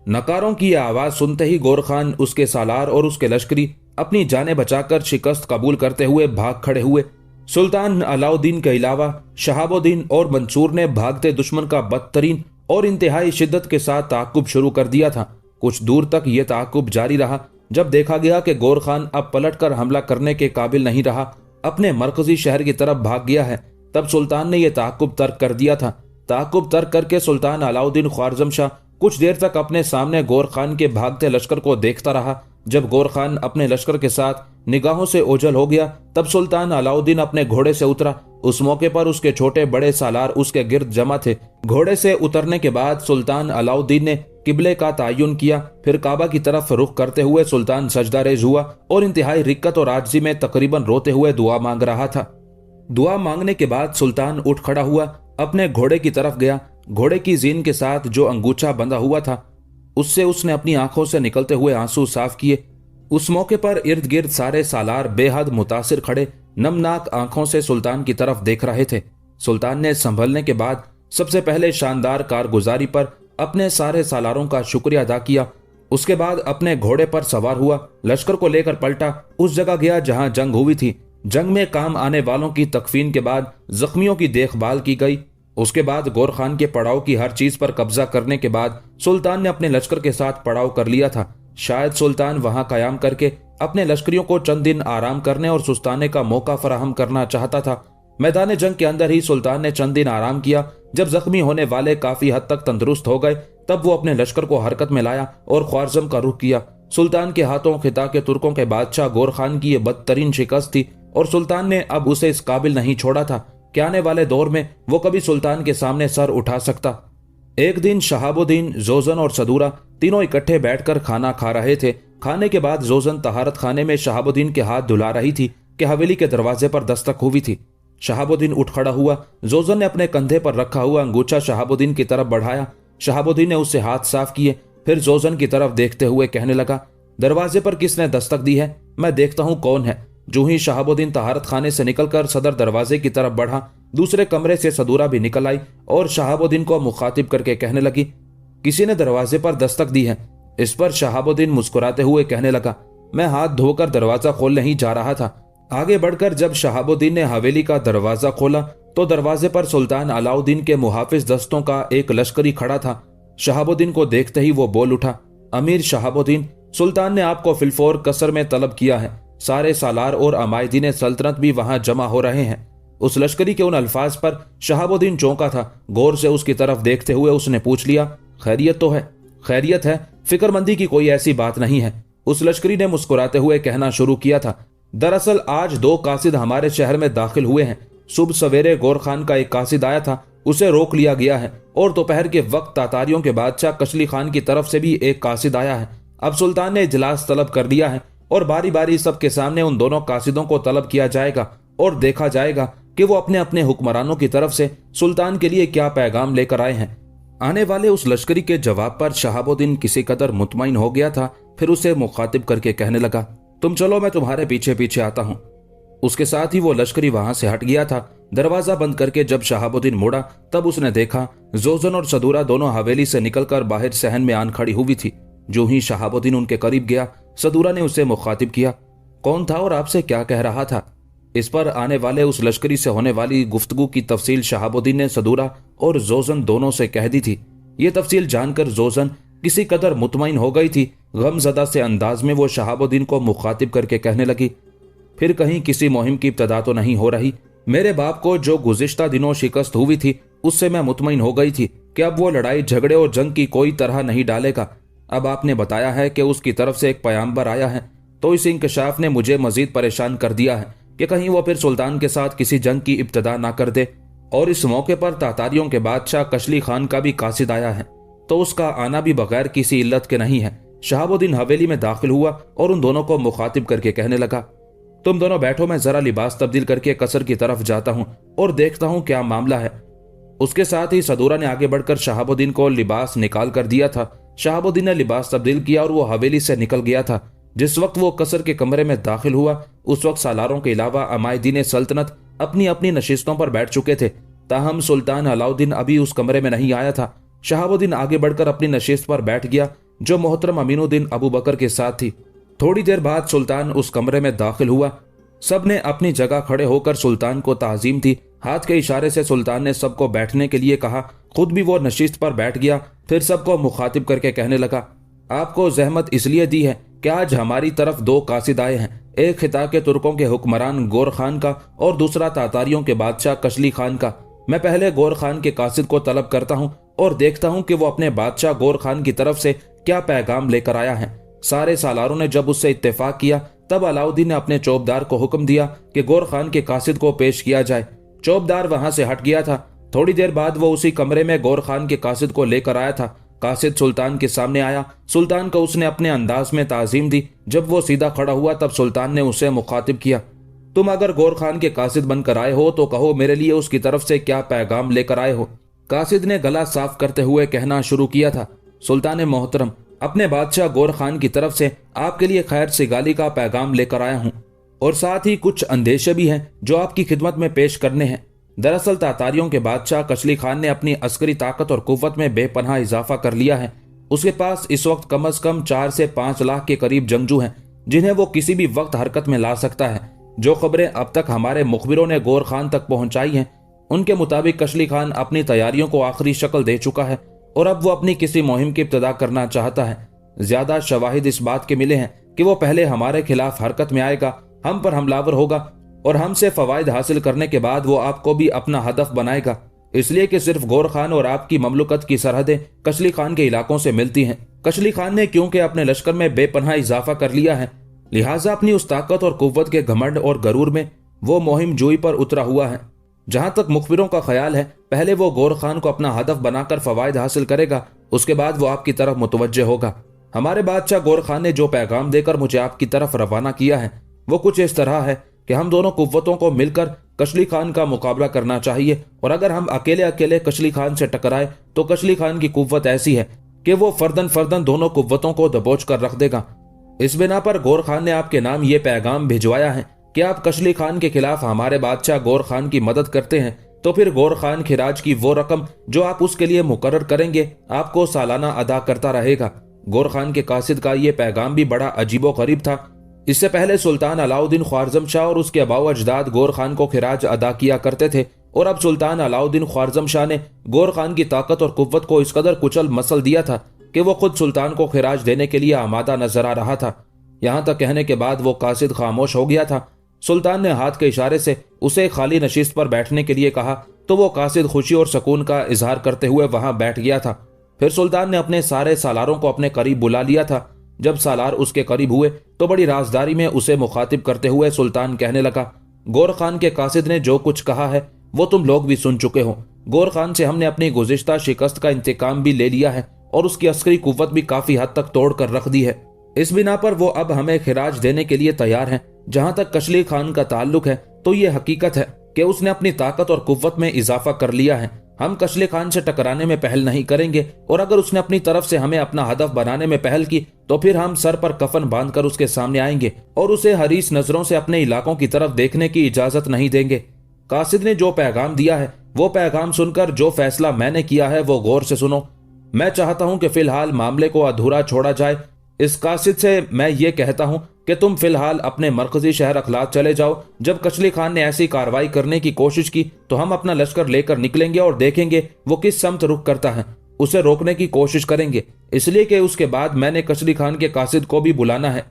नकारों की आवाज सुनते ही गौर खान, उसके सालार और उसके लश्करी अपनी जानें बचाकर शिकस्त कबूल करते हुए भाग खड़े हुए। सुल्तान अलाउद्दीन के अलावा शहाबुद्दीन और मंसूर ने भागते दुश्मन का बदतरीन और इंतहाई शिद्दत के साथ ताकुब शुरू कर दिया था। कुछ दूर तक यह ताकुब जारी रहा। जब देखा गया कि गौर खान अब पलटकर हमला करने के काबिल नहीं रहा, अपने मरकजी शहर की तरफ भाग गया है, तब सुल्तान ने यह ताकुब तर्क कर दिया था। ताकुब तर्क करके सुल्तान अलाउद्दीन ख्वारज़म शाह कुछ देर तक अपने सामने गौर खान के भागते लश्कर को देखता रहा। जब गौर खान अपने लश्कर के साथ निगाहों से ओझल हो गया तब सुल्तान अलाउद्दीन अपने घोड़े से उतरा। उस मौके पर उसके छोटे बड़े सालार उसके गिर्द जमा थे। घोड़े से उतरने के बाद सुल्तान अलाउद्दीन ने किबले का तयन किया। फिर काबा की तरफ रुख करते हुए सुल्तान सजदारेज हुआ और इंतहाई रिक्कत और आजिज़ी में तकरीबन रोते हुए दुआ मांग रहा था। दुआ मांगने के बाद सुल्तान उठ खड़ा हुआ, अपने घोड़े की तरफ गया। घोड़े की जीन के साथ जो अंगूछा बंधा हुआ था उससे उसने अपनी आंखों से निकलते हुए आंसू साफ किए। उस मौके पर इर्द गिर्द सारे सालार बेहद मुतासिर खड़े नमनाक आंखों से सुल्तान की तरफ देख रहे थे। सुल्तान ने संभलने के बाद सबसे पहले शानदार कारगुजारी पर अपने सारे सालारों का शुक्रिया अदा किया। उसके बाद अपने घोड़े पर सवार हुआ, लश्कर को लेकर पलटा, उस जगह गया जहां जंग हुई थी। जंग में काम आने वालों की तकफीन के बाद जख्मियों की देखभाल की गई। उसके बाद गौर खान के पड़ाव की हर चीज पर कब्जा करने के बाद सुल्तान ने अपने लश्कर के साथ पड़ाव कर लिया था। शायद सुल्तान वहां कयाम करके अपने लश्करियों को चंद दिन आराम करने और सुस्ताने का मौका फराहम करना चाहता था। मैदान जंग के अंदर ही सुल्तान ने चंद दिन आराम किया। जब जख्मी होने वाले काफी हद तक तंदुरुस्त हो गए तब वो अपने लश्कर को हरकत में लाया और ख्वारजम का रुख किया। सुल्तान के हाथों खिता के तुर्कों के बादशाह गौर खान की ये बदतरीन शिकस्त थी और सुल्तान ने अब उसे इस काबिल नहीं छोड़ा था कि आने वाले दौर में वो कभी सुल्तान के सामने सर उठा सकता। एक दिन शहाबुद्दीन, जोजन और सदूरा तीनों इकट्ठे बैठकर खाना खा रहे थे। खाने के बाद जोजन तहारत खाने में शहाबुद्दीन के हाथ धुला रही थी कि हवेली के दरवाजे पर दस्तक हुई थी। शहाबुद्दीन उठ खड़ा हुआ। जोजन ने अपने कंधे पर रखा हुआ अंगूछा शहाबुद्दीन की तरफ बढ़ाया। शहाबुद्दीन ने उससे हाथ साफ किए, फिर जोजन की तरफ देखते हुए कहने लगा, दरवाजे पर किसने दस्तक दी है? मैं देखता हूं कौन है। जो ही शहाबुद्दीन तहारत खाने से निकलकर सदर दरवाजे की तरफ बढ़ा, दूसरे कमरे से सदूरा भी निकल आई और शहाबुद्दीन को मुखातिब करके कहने लगी, किसी ने दरवाजे पर दस्तक दी है। इस पर शहाबुद्दीन मुस्कुराते हुए कहने लगा, मैं हाथ धोकर दरवाजा खोलने ही जा रहा था। आगे बढ़कर जब शहाबुद्दीन ने हवेली का दरवाजा खोला तो दरवाजे पर सुल्तान अलाउद्दीन के मुहाफिज दस्तों का एक लश्करी खड़ा था। शहाबुद्दीन को देखते ही वो बोल उठा, अमीर शहाबुद्दीन, सुल्तान ने आपको फिलफौर कसर में तलब किया है। सारे सालार और अमायदीन सल्तनत भी वहां जमा हो रहे हैं। उस लश्करी के उन अल्फाज पर शहाबुद्दीन चौंका था। गौर से उसकी तरफ देखते हुए उसने पूछ लिया, खैरियत तो है? खैरियत है, फिक्रमंदी की कोई ऐसी बात नहीं है। उस लश्करी ने मुस्कुराते हुए कहना शुरू किया था, दरअसल आज 2 कासिद हमारे शहर में दाखिल हुए हैं। सुबह सवेरे गौर खान का एक कासिद आया था, उसे रोक लिया गया है और दोपहर के वक्त तातारियों के बादशाह कशली खान की तरफ से भी एक कासिद आया है। अब सुल्तान ने इजलास तलब कर दिया है और बारी बारी सबके सामने उन दोनों कासिदों को तलब किया जाएगा और देखा जाएगा कि वो अपने अपने हुक्मरानों की तरफ से सुल्तान के लिए क्या पैगाम लेकर आए हैं। आने वाले उस लश्करी के जवाब पर शहाबुद्दीन किसी कदर मुतमईन हो गया था। फिर उसे मुखातिब करके कहने लगा, तुम चलो, मैं तुम्हारे पीछे पीछे आता हूं। उसके साथ ही वो लश्करी वहां से हट गया था। दरवाजा बंद करके जब शहाबुद्दीन मुड़ा तब उसने देखा जोजन और सदूरा दोनों हवेली से निकलकर बाहर सहन में आन खड़ी हुई थी। जो ही शहाबुद्दीन उनके करीब गया, सदूरा ने उसे मुखातिब किया, कौन था और आपसे क्या कह रहा था? इस पर आने वाले उस लश्करी से होने वाली गुफ्तगू की तफसील शहाबुद्दीन ने सदूरा और जोजन दोनों से कह दी थी। ये तफसील जानकर जोजन किसी कदर मुतमईन हो गई थी। गमजदा से अंदाज में वो शहाबुद्दीन को मुखातिब करके कहने लगी, फिर कहीं किसी मुहिम की इब्तदा तो नहीं हो रही? मेरे बाप को जो गुज़िश्ता दिनों शिकस्त हुई थी उससे मैं मुतमईन हो गई थी कि अब वो लड़ाई झगड़े और जंग की कोई तरह नहीं डालेगा। अब आपने बताया है कि उसकी तरफ से एक पैगंबर आया है, तो इस इंकशाफ ने मुझे मजीद परेशान कर दिया है कि कहीं वो फिर सुल्तान के साथ किसी जंग की इब्तदा ना कर दे। और इस मौके पर तातारियों के बादशाह कशली खान का भी कासिद आया है, तो उसका आना भी बगैर किसी इल्लत के नहीं है। शहाबुद्दीन हवेली में दाखिल हुआ और उन दोनों को मुखातिब करके कहने लगा, तुम दोनों बैठो, मैं जरा लिबास तब्दील करके कसर की तरफ जाता हूं और देखता हूं क्या मामला है। उसके साथ ही सदूरा ने आगे बढ़कर शहाबुद्दीन को लिबास निकाल कर दिया था। शहाबुद्दीन ने लिबास तब्दील किया और वो हवेली से निकल गया था। जिस वक्त वो कसर के कमरे में दाखिल हुआ उस वक्त सालारों के अलावा अमायदीन सल्तनत अपनी अपनी नशिस्तों पर बैठ चुके थे। ताहम सुल्तान अलाउद्दीन अभी उस कमरे में नहीं आया था। शहाबुद्दीन आगे बढ़कर अपनी नशिस्त पर बैठ गया जो मोहतरम अमीनुद्दीन अबू बकर के साथ थी। थोड़ी देर बाद सुल्तान उस कमरे में दाखिल हुआ। सब ने अपनी जगह खड़े होकर सुल्तान को ताज़ीम थी। हाथ के इशारे से सुल्तान ने सबको बैठने के लिए कहा, खुद भी वो नशिस्त पर बैठ गया। फिर सबको मुखातिब करके कहने लगा, आपको जहमत इसलिए दी है कि आज हमारी तरफ 2 कासिद आए हैं, एक खिता के तुर्कों के हुक्मरान गौर खान का और दूसरा तातारियों के बादशाह कशली खान का। मैं पहले गौर खान के कासिद को तलब करता हूँ और देखता हूं कि वो अपने बादशाह गौर खान की तरफ से क्या पैगाम लेकर आया है। सारे सालारों ने जब उससे इत्तेफाक किया तब अलाउद्दीन ने अपने चौबदार को हुक्म दिया कि गौर खान के कासिद को पेश किया जाए। चौबदार वहां से हट गया था। थोड़ी देर बाद वो उसी कमरे में गौर खान के कासिद को लेकर आया था। कासिद सुल्तान के सामने आया। सुल्तान को उसने अपने अंदाज में ताजीम दी। जब वो सीधा खड़ा हुआ तब सुल्तान ने उसे मुखातिब किया, तुम अगर गौर खान के कासिद बनकर आए हो तो कहो मेरे लिए उसकी तरफ से क्या पैगाम लेकर आए हो। कासिद ने गला साफ करते हुए कहना शुरू किया था, सुल्तान मोहतरम, अपने बादशाह गौर खान की तरफ से आपके लिए खैर सिगाली का पैगाम लेकर आया हूं और साथ ही कुछ अंदेशे भी हैं जो आपकी खिदमत में पेश करने हैं। दरअसल तातारियों के बादशाह कशली खान ने अपनी अस्करी ताकत और कुव्वत में बेपनाह इजाफा कर लिया है। उसके पास इस वक्त कम से कम 4 से 5 लाख के करीब जंगजू हैं जिन्हें वो किसी भी वक्त हरकत में ला सकता है। जो खबरें अब तक हमारे मुखबिरों ने गौर खान तक पहुंचाई हैं उनके मुताबिक कशली खान अपनी तैयारियों को आखिरी शक्ल दे चुका है और अब वो अपनी किसी मुहिम की इब्तिदा करना चाहता है। ज्यादा शवाहिद इस बात के मिले हैं कि वो पहले हमारे खिलाफ हरकत में आएगा, हम पर हमलावर होगा और हमसे फवायद हासिल करने के बाद वो आपको भी अपना हदफ बनाएगा, इसलिए कि सिर्फ गौर खान और आपकी ममलुकत की सरहदें कशली खान के इलाकों से मिलती हैं। कशली खान ने क्योंकि अपने लश्कर में बेपनाह इजाफा कर लिया है, लिहाजा अपनी उस ताकत और कुव्वत के घमंड और गरूर में वो मुहिम जोई पर उतरा हुआ है। जहां तक मुखबिरों का ख्याल है, पहले वो गौर खान को अपना हदफ बनाकर फवायद हासिल करेगा, उसके बाद वो आपकी तरफ मुतवज्जे होगा। हमारे बादशाह गौर खान ने जो पैगाम देकर मुझे आपकी तरफ रवाना किया है वो कुछ इस तरह है कि हम दोनों कुव्वतों को मिलकर कशली खान का मुकाबला करना चाहिए और अगर हम अकेले अकेले कशली खान से टकराए तो कशली खान की कुव्वत ऐसी है कि वो फर्दन फर्दन दोनों कुव्वतों को दबोच कर रख देगा। इस बिना पर गौर खान ने आपके नाम ये पैगाम भिजवाया है कि आप कशली खान के खिलाफ हमारे बादशाह गौर खान की मदद करते हैं तो फिर गौर खान खिराज की वो रकम जो आप उसके लिए मुकर्रर करेंगे आपको सालाना अदा करता रहेगा। गौर खान के कासिद का ये पैगाम भी बड़ा अजीबो गरीब था। इससे पहले सुल्तान अलाउद्दीन ख्वारज़म शाह और उसके अबाव अजदाद गौर खान को खिराज अदा किया करते थे और अब सुल्तान अलाउद्दीन ख्वारज़म शाह ने गौर खान की ताकत और कुव्वत को इस कदर कुचल मसल दिया था कि वो खुद सुल्तान को खिराज देने के लिए आमादा नजर आ रहा था। यहाँ तक कहने के बाद वो कासिद खामोश हो गया था। सुल्तान ने हाथ के इशारे से उसे खाली नशिस्त पर बैठने के लिए कहा तो वो कासिद खुशी और सुकून का इजहार करते हुए वहां बैठ गया था। फिर सुल्तान ने अपने सारे सालारों को अपने करीब बुला लिया था। जब सालार उसके करीब हुए तो बड़ी राजदारी में उसे मुखातिब करते हुए सुल्तान कहने लगा, गौर खान के कासिद ने जो कुछ कहा है वो तुम लोग भी सुन चुके हो। गौर खान से हमने अपनी गुज़िश्ता शिकस्त का इंतकाम भी ले लिया है और उसकी अस्करी कुव्वत भी काफी हद तक तोड़ कर रख दी है। इस बिना पर वो अब हमें खिराज देने के लिए तैयार है। जहां तक कशली खान का ताल्लुक है तो ये हकीकत है कि उसने अपनी ताकत और कुव्वत में इजाफा कर लिया है। हम कशली खान से टकराने में पहल नहीं करेंगे और अगर उसने अपनी तरफ से हमें अपना हदफ बनाने में पहल की तो फिर हम सर पर कफन बांधकर उसके सामने आएंगे और उसे हरीस नजरों से अपने इलाकों की तरफ देखने की इजाजत नहीं देंगे। कासिद ने जो पैगाम दिया है वो पैगाम सुनकर जो फैसला मैंने किया है वो गौर से सुनो। मैं चाहता हूं कि फिलहाल मामले को अधूरा छोड़ा जाए। इस कासिद से मैं ये कहता हूं कि तुम फिलहाल अपने मरकजी शहर अखलाक चले जाओ। जब कशली खान ने ऐसी कार्रवाई करने की कोशिश की तो हम अपना लश्कर लेकर निकलेंगे और देखेंगे वो किस समत रुख करता है, उसे रोकने की कोशिश करेंगे। इसलिए कि उसके बाद मैंने कशली खान के कासिद को भी बुलाना है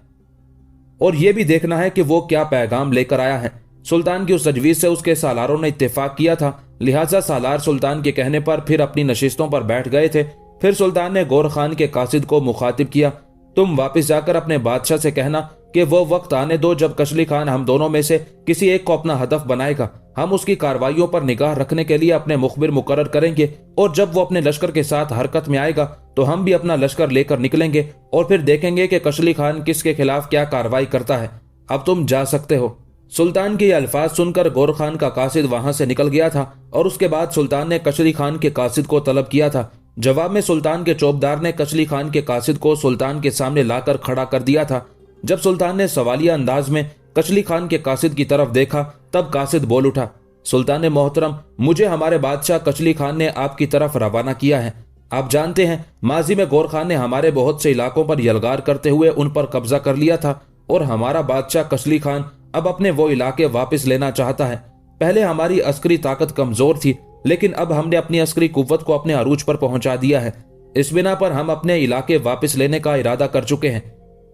और यह भी देखना है कि वो क्या पैगाम लेकर आया है। सुल्तान की उस तजवीज से उसके सालारों ने इत्तेफाक किया था, लिहाजा सालार सुल्तान के कहने पर फिर अपनी नशिस्तों पर बैठ गए थे। फिर सुल्तान ने गौर खान के कासिद को मुखातिब किया, तुम वापस जाकर अपने बादशाह से कहना कि वो वक्त आने दो जब कशली खान हम दोनों में से किसी एक को अपना हदफ बनाएगा। हम उसकी कार्रवाइयों पर निगाह रखने के लिए अपने मुखबिर मुकर्रर करेंगे और जब वो अपने लश्कर के साथ हरकत में आएगा तो हम भी अपना लश्कर लेकर निकलेंगे और फिर देखेंगे कि कशली खान किसके खिलाफ क्या कार्रवाई करता है। अब तुम जा सकते हो। सुल्तान के ये अल्फाज सुनकर गौर खान का कासिद वहां से निकल गया था और उसके बाद सुल्तान ने कशली खान के कासिद को तलब किया था। जवाब में सुल्तान के चौबदार ने कशली खान के कासिद को सुल्तान के सामने लाकर खड़ा कर दिया था। जब सुल्तान ने सवालिया अंदाज में कशली खान के कासिद की तरफ देखा तब कासिद बोल उठा, सुल्तान मोहतरम, मुझे हमारे बादशाह कशली खान ने आपकी तरफ रवाना किया है। आप जानते हैं माजी में गौर खान ने हमारे बहुत से इलाकों पर यलगार करते हुए उन पर कब्जा कर लिया था और हमारा बादशाह कशली खान अब अपने वो इलाके वापस लेना चाहता है। पहले हमारी अस्करी ताकत कमजोर थी लेकिन अब हमने अपनी अस्करी कुव्वत को अपने अरूज पर पहुंचा दिया है। इस बिना पर हम अपने इलाके वापस लेने का इरादा कर चुके हैं।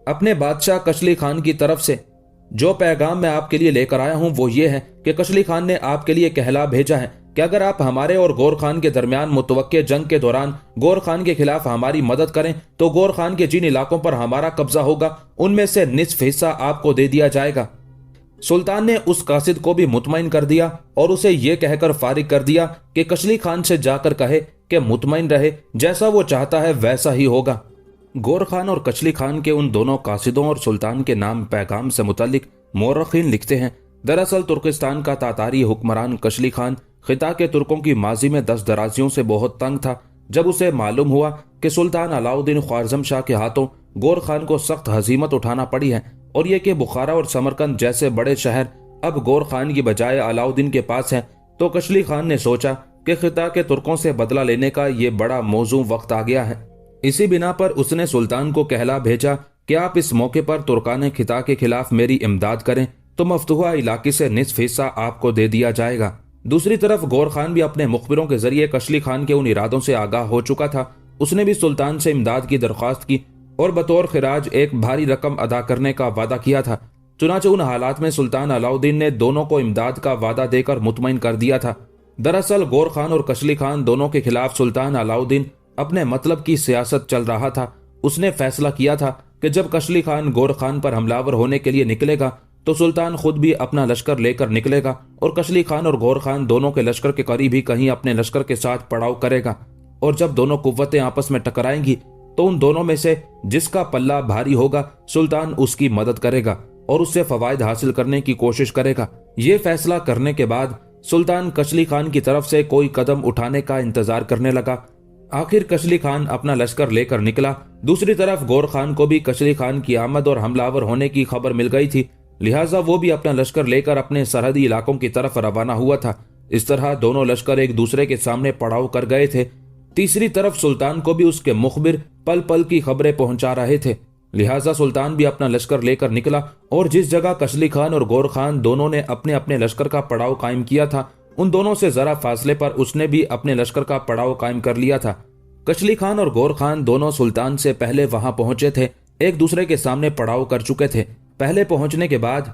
अपने बादशाह कशली खान की तरफ से जो पैगाम मैं आपके लिए लेकर आया हूं वो ये है कि कशली खान ने आपके लिए कहला भेजा है कि अगर आप हमारे और गौर खान के दरमियान मुतवक्के जंग के दौरान गौर खान के खिलाफ हमारी मदद करें तो गौर खान के जिन इलाकों पर हमारा कब्जा होगा उनमें से निस्फ हिस्सा आपको दे दिया जाएगा। सुल्तान ने उस कासिद को भी मुतमईन कर दिया और उसे यह कहकर फारिग कर दिया कि कशली खान से जाकर कहे कि मुतमईन रहे, जैसा वो चाहता है वैसा ही होगा। गौर खान और कशली खान के उन दोनों कासिदों और सुल्तान के नाम पैगाम से मुतल्लिक मौरखीन लिखते हैं, दरअसल तुर्किस्तान का तातारी हुक्मरान कशली खान खिता के तुर्कों की माजी में दस दराजियों से बहुत तंग था। जब उसे मालूम हुआ कि सुल्तान अलाउद्दीन ख्वारज़म शाह के हाथों गौर खान को सख्त हजीमत उठाना पड़ी है और यह कि बुखारा और समरकंद जैसे बड़े शहर अब गौर खान की बजाय अलाउद्दीन के पास हैं, तो कशली खान ने सोचा कि खिता के तुर्कों से बदला लेने का ये बड़ा मौजू वक्त आ गया है। इसी बिना पर उसने सुल्तान को कहला भेजा कि आप इस मौके पर तुर्कान खिता के खिलाफ मेरी इमदाद करें तो मफ्तूहा इलाके से निस्फ हिस्सा आपको दे दिया जाएगा। दूसरी तरफ गौर खान भी अपने मुखबिरों के जरिए कशली खान के उन इरादों से आगाह हो चुका था। उसने भी सुल्तान से इमदाद की दरख्वास्त की और बतौर खिराज एक भारी रकम अदा करने का वादा किया था। चुनाचे उन हालात में सुल्तान अलाउद्दीन ने दोनों को इमदाद का वादा देकर मुतमईन कर दिया था। दरअसल गौर खान और कशली खान दोनों के खिलाफ सुल्तान अलाउद्दीन अपने मतलब की सियासत चल रहा था। उसने फैसला किया था कि जब कशली खान गौर खान पर हमलावर होने के लिए निकलेगा तो सुल्तान खुद भी अपना लश्कर लेकर निकलेगा और कशली खान और गौर खान दोनों के लश्कर के करीब ही कहीं अपने लश्कर के साथ पड़ाव करेगा और जब दोनों कुव्वतें आपस में टकराएंगी तो उन दोनों में से जिसका पल्ला भारी होगा सुल्तान उसकी मदद करेगा और उससे फवायद हासिल करने की कोशिश करेगा। ये फैसला करने के बाद सुल्तान कशली खान की तरफ से कोई कदम उठाने का इंतजार करने लगा। आखिर कशली खान अपना लश्कर लेकर निकला। दूसरी तरफ गौर खान को भी कशली खान की आमद और हमलावर होने की खबर मिल गई थी, लिहाजा वो भी अपना लश्कर लेकर अपने सरहदी इलाकों की तरफ रवाना हुआ था। इस तरह दोनों लश्कर एक दूसरे के सामने पड़ाव कर गए थे। तीसरी तरफ सुल्तान को भी उसके मुखबिर पल पल की खबरें पहुंचा रहे थे, लिहाजा सुल्तान भी अपना लश्कर लेकर निकला और जिस जगह कशली खान और गौर खान दोनों ने अपने अपने लश्कर का पड़ाव कायम किया था उन दोनों से जरा फासले पर उसने भी अपने लश्कर का पड़ाव कायम कर लिया था। कशली खान और गौर खान दोनों सुल्तान से पहले वहां पहुंचे थे, एक दूसरे के सामने पड़ाव कर चुके थे। पहले पहुंचने के बाद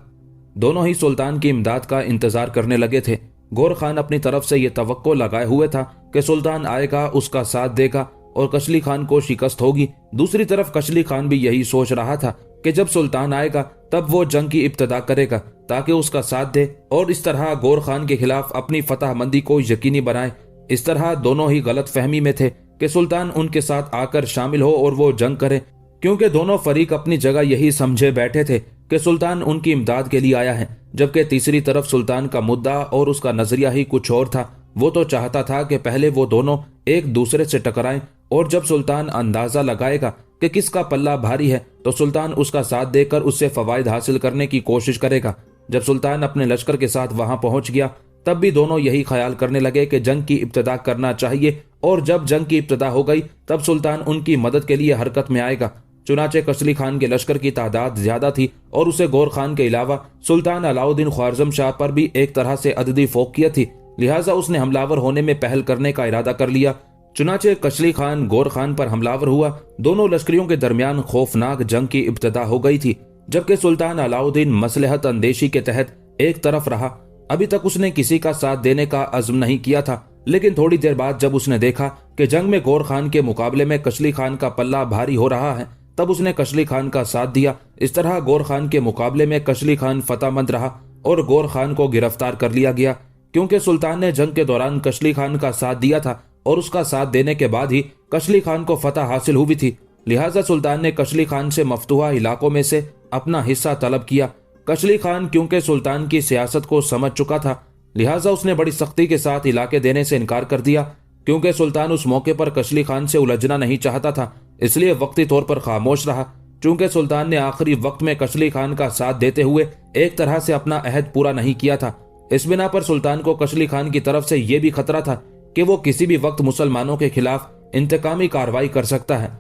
दोनों ही सुल्तान की इमदाद का इंतजार करने लगे थे। गौर खान अपनी तरफ से यह तवक्को लगाए हुए था कि सुल्तान आएगा, उसका साथ देगा और कशली खान को शिकस्त होगी। दूसरी तरफ कशली खान भी यही सोच रहा था कि जब सुल्तान आएगा तब वो जंग की इब्तिदा करेगा ताकि उसका साथ दे और इस तरह गौर खान के खिलाफ अपनी फतहमंदी को यकीनी बनाए। इस तरह दोनों ही गलत फहमी में थे कि सुल्तान उनके साथ आकर शामिल हो और वो जंग करे, क्योंकि दोनों फरीक अपनी जगह यही समझे बैठे थे कि सुल्तान उनकी इमदाद के लिए आया है, जबकि तीसरी तरफ सुल्तान का मुद्दा और उसका नजरिया ही कुछ और था। वो तो चाहता था कि पहले वो दोनों एक दूसरे से टकराएं और जब सुल्तान अंदाजा लगाएगा कि किसका पल्ला भारी है तो सुल्तान उसका साथ देकर उससे फवायद हासिल करने की कोशिश करेगा। जब सुल्तान अपने लश्कर के साथ वहां पहुंच गया तब भी दोनों यही ख्याल करने लगे कि जंग की इब्तिदा करना चाहिए और जब जंग की इब्तिदा हो गई तब सुल्तान उनकी मदद के लिए हरकत में आएगा। चुनाचे कशली खान के लश्कर की तादाद ज्यादा थी और उसे गौर खान के अलावा सुल्तान अलाउद्दीन ख्वारज़म शाह पर भी एक तरह से अददी फोकियत थी, लिहाजा उसने हमलावर होने में पहल करने का इरादा कर लिया। चुनाचे कशली खान गौर खान पर हमलावर हुआ। दोनों लश्करियों के दरमियान खौफनाक जंग की इब्तिदा हो गई थी, जबकि सुल्तान अलाउद्दीन मसलहत अंदेशी के तहत एक तरफ रहा। अभी तक उसने किसी का साथ देने का अज़्म नहीं किया था, लेकिन थोड़ी देर बाद जब उसने देखा कि जंग में गौर खान के मुकाबले में कशली खान का पल्ला भारी हो रहा है तब उसने कशली खान का साथ दिया। इस तरह गौर खान के मुकाबले में कशली खान फतहमंद रहा और गौर खान को गिरफ्तार कर लिया गया, क्योंकि सुल्तान ने जंग के दौरान कशली खान का साथ दिया था और उसका साथ देने के बाद ही कशली खान को फतह हासिल हुई थी। लिहाजा सुल्तान ने कशली खान से मफ्तूहा इलाकों में से अपना हिस्सा तलब किया। कशली खान क्योंकि सुल्तान की सियासत को समझ चुका था, लिहाजा उसने बड़ी सख्ती के साथ इलाके देने से इनकार कर दिया। क्योंकि सुल्तान उस मौके पर कशली खान से उलझना नहीं चाहता था, इसलिए वक्ती तौर पर खामोश रहा। चूंकि सुल्तान ने आखिरी वक्त में कशली खान का साथ देते हुए एक तरह से अपना अहद पूरा नहीं किया था, इस बिना पर सुल्तान को कशली खान की तरफ से यह भी खतरा था कि वो किसी भी वक्त मुसलमानों के खिलाफ इंतकामी कार्रवाई कर सकता है।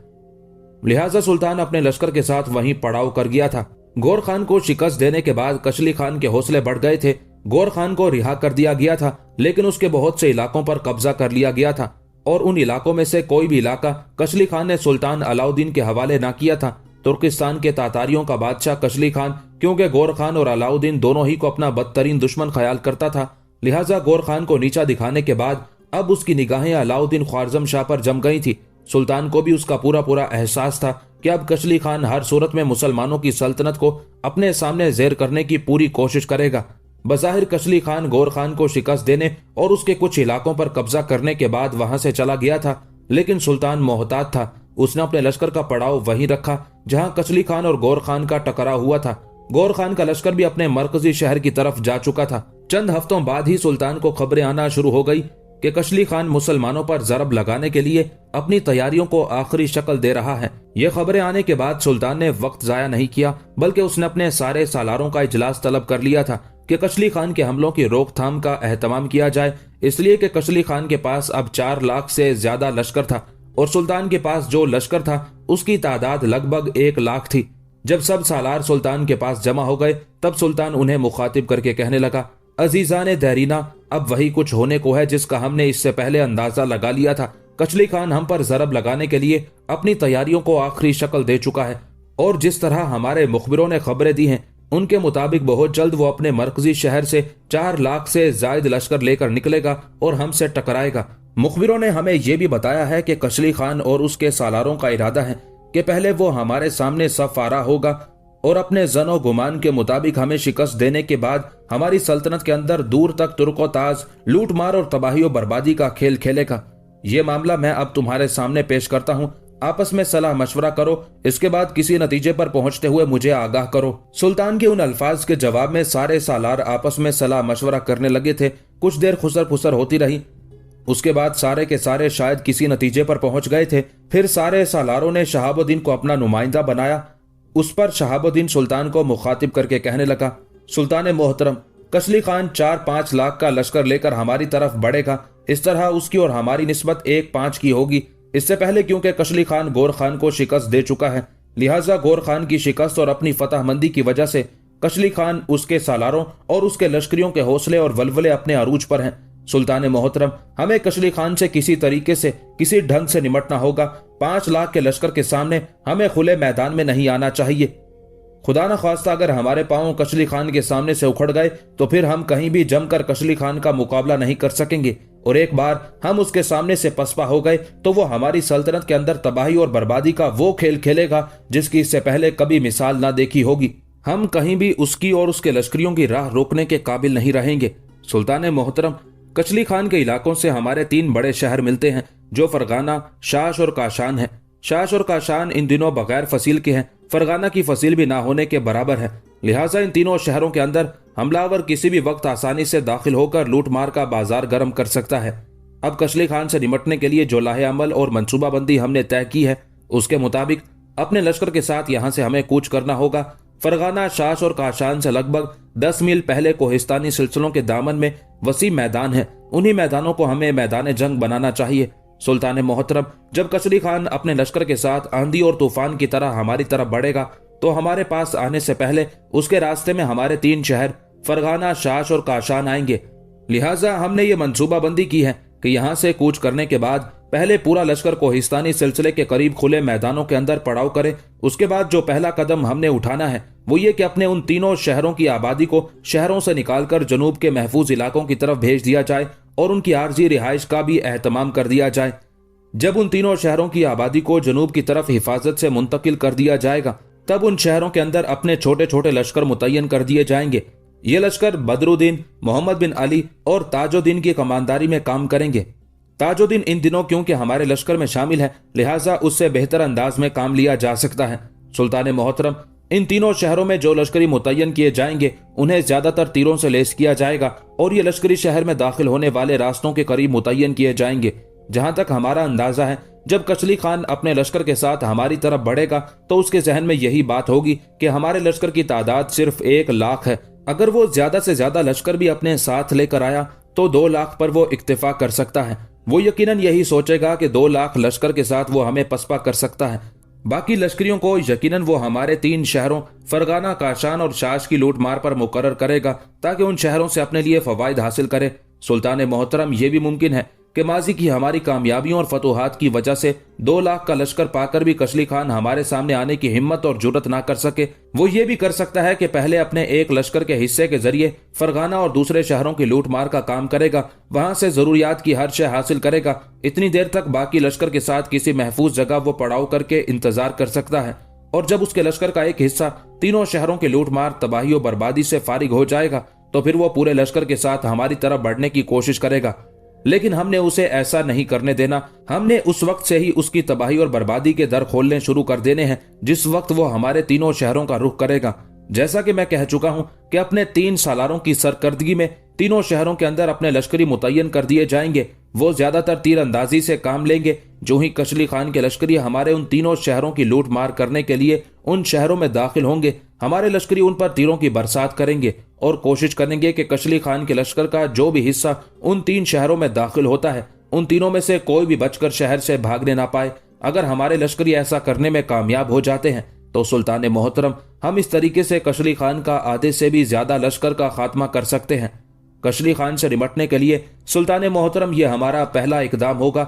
लिहाजा सुल्तान अपने लश्कर के साथ वहीं पड़ाव कर गया था। गौर खान को शिकस्त देने के बाद कशली खान के हौसले बढ़ गए थे। गौर खान को रिहा कर दिया गया था, लेकिन उसके बहुत से इलाकों पर कब्जा कर लिया गया था और उन इलाकों में से कोई भी इलाका कशली खान ने सुल्तान अलाउद्दीन के हवाले ना किया था। तुर्किस्तान के तातारियों का बादशाह कशली खान क्योंकि गौर खान और अलाउद्दीन दोनों ही को अपना बदतरीन दुश्मन ख्याल करता था, लिहाजा गौर खान को नीचा दिखाने के बाद अब उसकी निगाहें अलाउद्दीन ख्वारजम शाह पर जम गई थी। सुल्तान को भी उसका पूरा पूरा एहसास था कि अब कचली खान हर सूरत में मुसलमानों की सल्तनत को अपने सामने ज़ेर करने की पूरी कोशिश करेगा। बज़ाहिर कचली खान गौर खान को शिकस्त देने और उसके कुछ इलाकों पर कब्जा करने के बाद वहां से चला गया था, लेकिन सुल्तान मोहतात था। उसने अपने लश्कर का पड़ाव वहीं रखा जहां कचली खान और गौर खान का टकराव हुआ था। गौर खान का लश्कर भी अपने मरकजी शहर की तरफ जा चुका था। चंद हफ्तों बाद ही सुल्तान को खबरें आना शुरू हो गई कि कचली खान मुसलमानों पर जरब लगाने के लिए अपनी तैयारियों को आखिरी शक्ल दे रहा है। ये खबरें आने के बाद सुल्तान ने वक्त जाया नहीं किया, बल्कि उसने अपने सारे सालारों का इजलास तलब कर लिया था कि कचली खान के हमलों की रोकथाम का एहतमाम किया जाए, इसलिए कि कचली खान के पास अब 4 लाख से ज्यादा लश्कर था और सुल्तान के पास जो लश्कर था उसकी तादाद लगभग 1 लाख थी। जब सब सालार सुल्तान के पास जमा हो गए तब सुल्तान उन्हें मुखातिब करके कहने लगा, अजीजान देरीना, अब वही कुछ होने को है जिसका हमने इससे पहले अंदाजा लगा लिया था। कचली खान हम पर जरब लगाने के लिए अपनी तैयारियों को आखिरी शक्ल दे चुका है और जिस तरह हमारे मुखबिरों ने खबरें दी हैं उनके मुताबिक बहुत जल्द वो अपने मरकजी शहर से 4 लाख से जायद लश्कर लेकर निकलेगा और हमसे टकराएगा। मुखबिरों ने हमें यह भी बताया है कि कचली खान और उसके सालारों का इरादा है कि पहले वो हमारे सामने सफारा होगा और अपने जनो गुमान के मुताबिक हमें शिकस्त देने के बाद हमारी सल्तनत के अंदर दूर तक तुर्को ताज, लूट मार और तबाही और बर्बादी का खेल खेलेगा। ये मामला मैं अब तुम्हारे सामने पेश करता हूँ। आपस में सलाह मशवरा करो, इसके बाद किसी नतीजे पर पहुंचते हुए मुझे आगाह करो। सुल्तान के उन अल्फाज के जवाब में सारे सालार आपस में सलाह मशवरा करने लगे थे। कुछ देर खुसर फुसर होती रही, उसके बाद सारे के सारे शायद किसी नतीजे पर पहुंच गए थे। फिर सारे सालारों ने शहाबुद्दीन को अपना नुमाइंदा बनाया। उस पर शहाबुद्दीन सुल्तान को मुखातिब करके कहने लगा, सुल्तान मोहतरम, कचली खान 4-5 लाख का लश्कर लेकर हमारी तरफ बढ़ेगा। इस तरह उसकी और हमारी निस्बत 1-5 की होगी। इससे पहले क्योंकि कचली खान गौर खान को शिकस्त दे चुका है, लिहाजा गौर खान की शिकस्त और अपनी फतहमंदी की वजह से कचली खान, उसके सालारों और उसके लश्करियों के हौसले और वलवले अपने अरूज पर हैं। सुल्तान मोहतरम, हमें कचली खान से किसी तरीके से, किसी ढंग से निमटना होगा। 5 लाख के लश्कर के सामने हमें खुले मैदान में नहीं आना चाहिए। खुदा न खास्ता अगर हमारे पांव कचली खान के सामने से उखड़ गए तो फिर हम कहीं भी जमकर कचली खान का मुकाबला नहीं कर सकेंगे और एक बार हम उसके सामने से पसपा हो गए तो वो हमारी सल्तनत के अंदर तबाही और बर्बादी का वो खेल खेलेगा जिसकी इससे पहले कभी मिसाल ना देखी होगी। हम कहीं भी उसकी और उसके लश्करियों की राह रोकने के काबिल नहीं रहेंगे। सुल्तान मोहतरम, कचली खान के इलाकों से हमारे 3 बड़े शहर मिलते हैं जो फरगाना, शाश और काशान है। शाश और काशान इन दिनों बगैर फसील के हैं, फरगाना की फसील भी ना होने के बराबर है। लिहाजा इन तीनों शहरों के अंदर हमलावर किसी भी वक्त आसानी से दाखिल होकर लूट मार का बाजार गर्म कर सकता है। अब कचली खान से निमटने के लिए जो लाहे अमल और मनसूबाबंदी हमने तय की है उसके मुताबिक अपने लश्कर के साथ यहाँ से हमें कूच करना होगा। फरगाना, शाश और काशान से लगभग 10 मील पहले कोहिस्तानी सिलसिलों के दामन में वसी मैदान है। उन्हीं मैदानों को हमें मैदान जंग बनाना चाहिए। सुल्तान मोहतरम, जब कचली खान अपने लश्कर के साथ आंधी और तूफान की तरह हमारी तरफ बढ़ेगा तो हमारे पास आने से पहले उसके रास्ते में हमारे 3 शहर फरगाना, शाश और काशान आएंगे। लिहाजा हमने ये मंसूबाबंदी की है कि यहाँ से कूच करने के बाद पहले पूरा लश्कर कोहिस्तानी सिलसिले के करीब खुले मैदानों के अंदर पड़ाव करे। उसके बाद जो पहला कदम हमने उठाना है वो ये कि अपने उन तीनों शहरों की आबादी को शहरों से निकालकर जनूब के महफूज इलाकों की तरफ भेज दिया जाए और उनकी आर्जी रिहाइश का भी एहतमाम कर दिया जाए। जब उन तीनों शहरों की आबादी को जनूब की तरफ हिफाजत से मुंतकिल कर दिया जाएगा तब उन शहरों के अंदर अपने छोटे छोटे लश्कर मुतय्यन कर दिए जाएंगे। ये लश्कर बदरुद्दीन, मोहम्मद बिन अली और ताजुद्दीन की कमानदारी में काम करेंगे। ताजुद्दीन इन दिनों क्योंकि हमारे लश्कर में शामिल है, लिहाजा उससे बेहतर अंदाज में काम लिया जा सकता है। सुल्तान मोहतरम, इन तीनों शहरों में जो लश्करी मुतय्यन किए जाएंगे उन्हें ज्यादातर तीरों से लैस किया जाएगा और ये लश्करी शहर में दाखिल होने वाले रास्तों के करीब मुतय्यन किए जाएंगे। जहां तक हमारा अंदाजा है, जब कचली खान अपने लश्कर के साथ हमारी तरफ बढ़ेगा तो उसके जहन में यही बात होगी कि हमारे लश्कर की तादाद सिर्फ 1 लाख है। अगर वो ज्यादा से ज्यादा लश्कर भी अपने साथ लेकर आया तो 2 लाख पर वो इक्तिफा कर सकता है। वो यकीनन यही सोचेगा कि 2 लाख लश्कर के साथ वो हमें पसपा कर सकता है। बाकी लश्करियों को यकीनन वो हमारे 3 शहरों फरगाना, काशान और शाश की लूट मार पर मुकर्रर करेगा ताकि उन शहरों से अपने लिए फवायद हासिल करे। सुल्तान मोहतरम, ये भी मुमकिन है कि माजी की हमारी कामयाबियों और फतूहात की वजह से 2 लाख का लश्कर पाकर भी कशली खान हमारे सामने आने की हिम्मत और जुर्रत ना कर सके, वो ये भी कर सकता है कि पहले अपने एक लश्कर के हिस्से के जरिए फरगाना और दूसरे शहरों की लूट मार का काम करेगा, वहां से जरूरियात की हर शय हासिल करेगा। इतनी देर तक बाकी लश्कर के साथ किसी महफूज जगह वो पड़ाव करके इंतजार कर सकता है, और जब उसके लश्कर का एक हिस्सा तीनों शहरों की लूट मार, तबाही और बर्बादी से फारिग हो जाएगा तो फिर वो पूरे लश्कर के साथ हमारी तरफ बढ़ने की कोशिश करेगा। लेकिन हमने उसे ऐसा नहीं करने देना। हमने उस वक्त से ही उसकी तबाही और बर्बादी के दर खोलने शुरू कर देने हैं जिस वक्त वो हमारे तीनों शहरों का रुख करेगा। जैसा कि मैं कह चुका हूं कि अपने 3 सालारों की सरकर्दगी में तीनों शहरों के अंदर अपने लश्करी मुतय्यन कर दिए जाएंगे। वो ज्यादातर तीरंदाजी से काम लेंगे। जो ही कशली खान के लश्करी हमारे उन तीनों शहरों की लूट मार करने के लिए उन शहरों में दाखिल होंगे, हमारे लश्करी उन पर तीरों की बरसात करेंगे और कोशिश करेंगे कि कशली खान के लश्कर का जो भी हिस्सा उन 3 शहरों में दाखिल होता है, उन तीनों में से कोई भी बचकर शहर से भागने ना पाए। अगर हमारे लश्करी ऐसा करने में कामयाब हो जाते हैं तो सुल्तान मोहतरम, हम इस तरीके से कशली खान का आधे से भी ज्यादा लश्कर का खात्मा कर सकते हैं। कशली खान से निपटने के लिए सुल्तान मोहतरम ये हमारा पहला इकदाम होगा।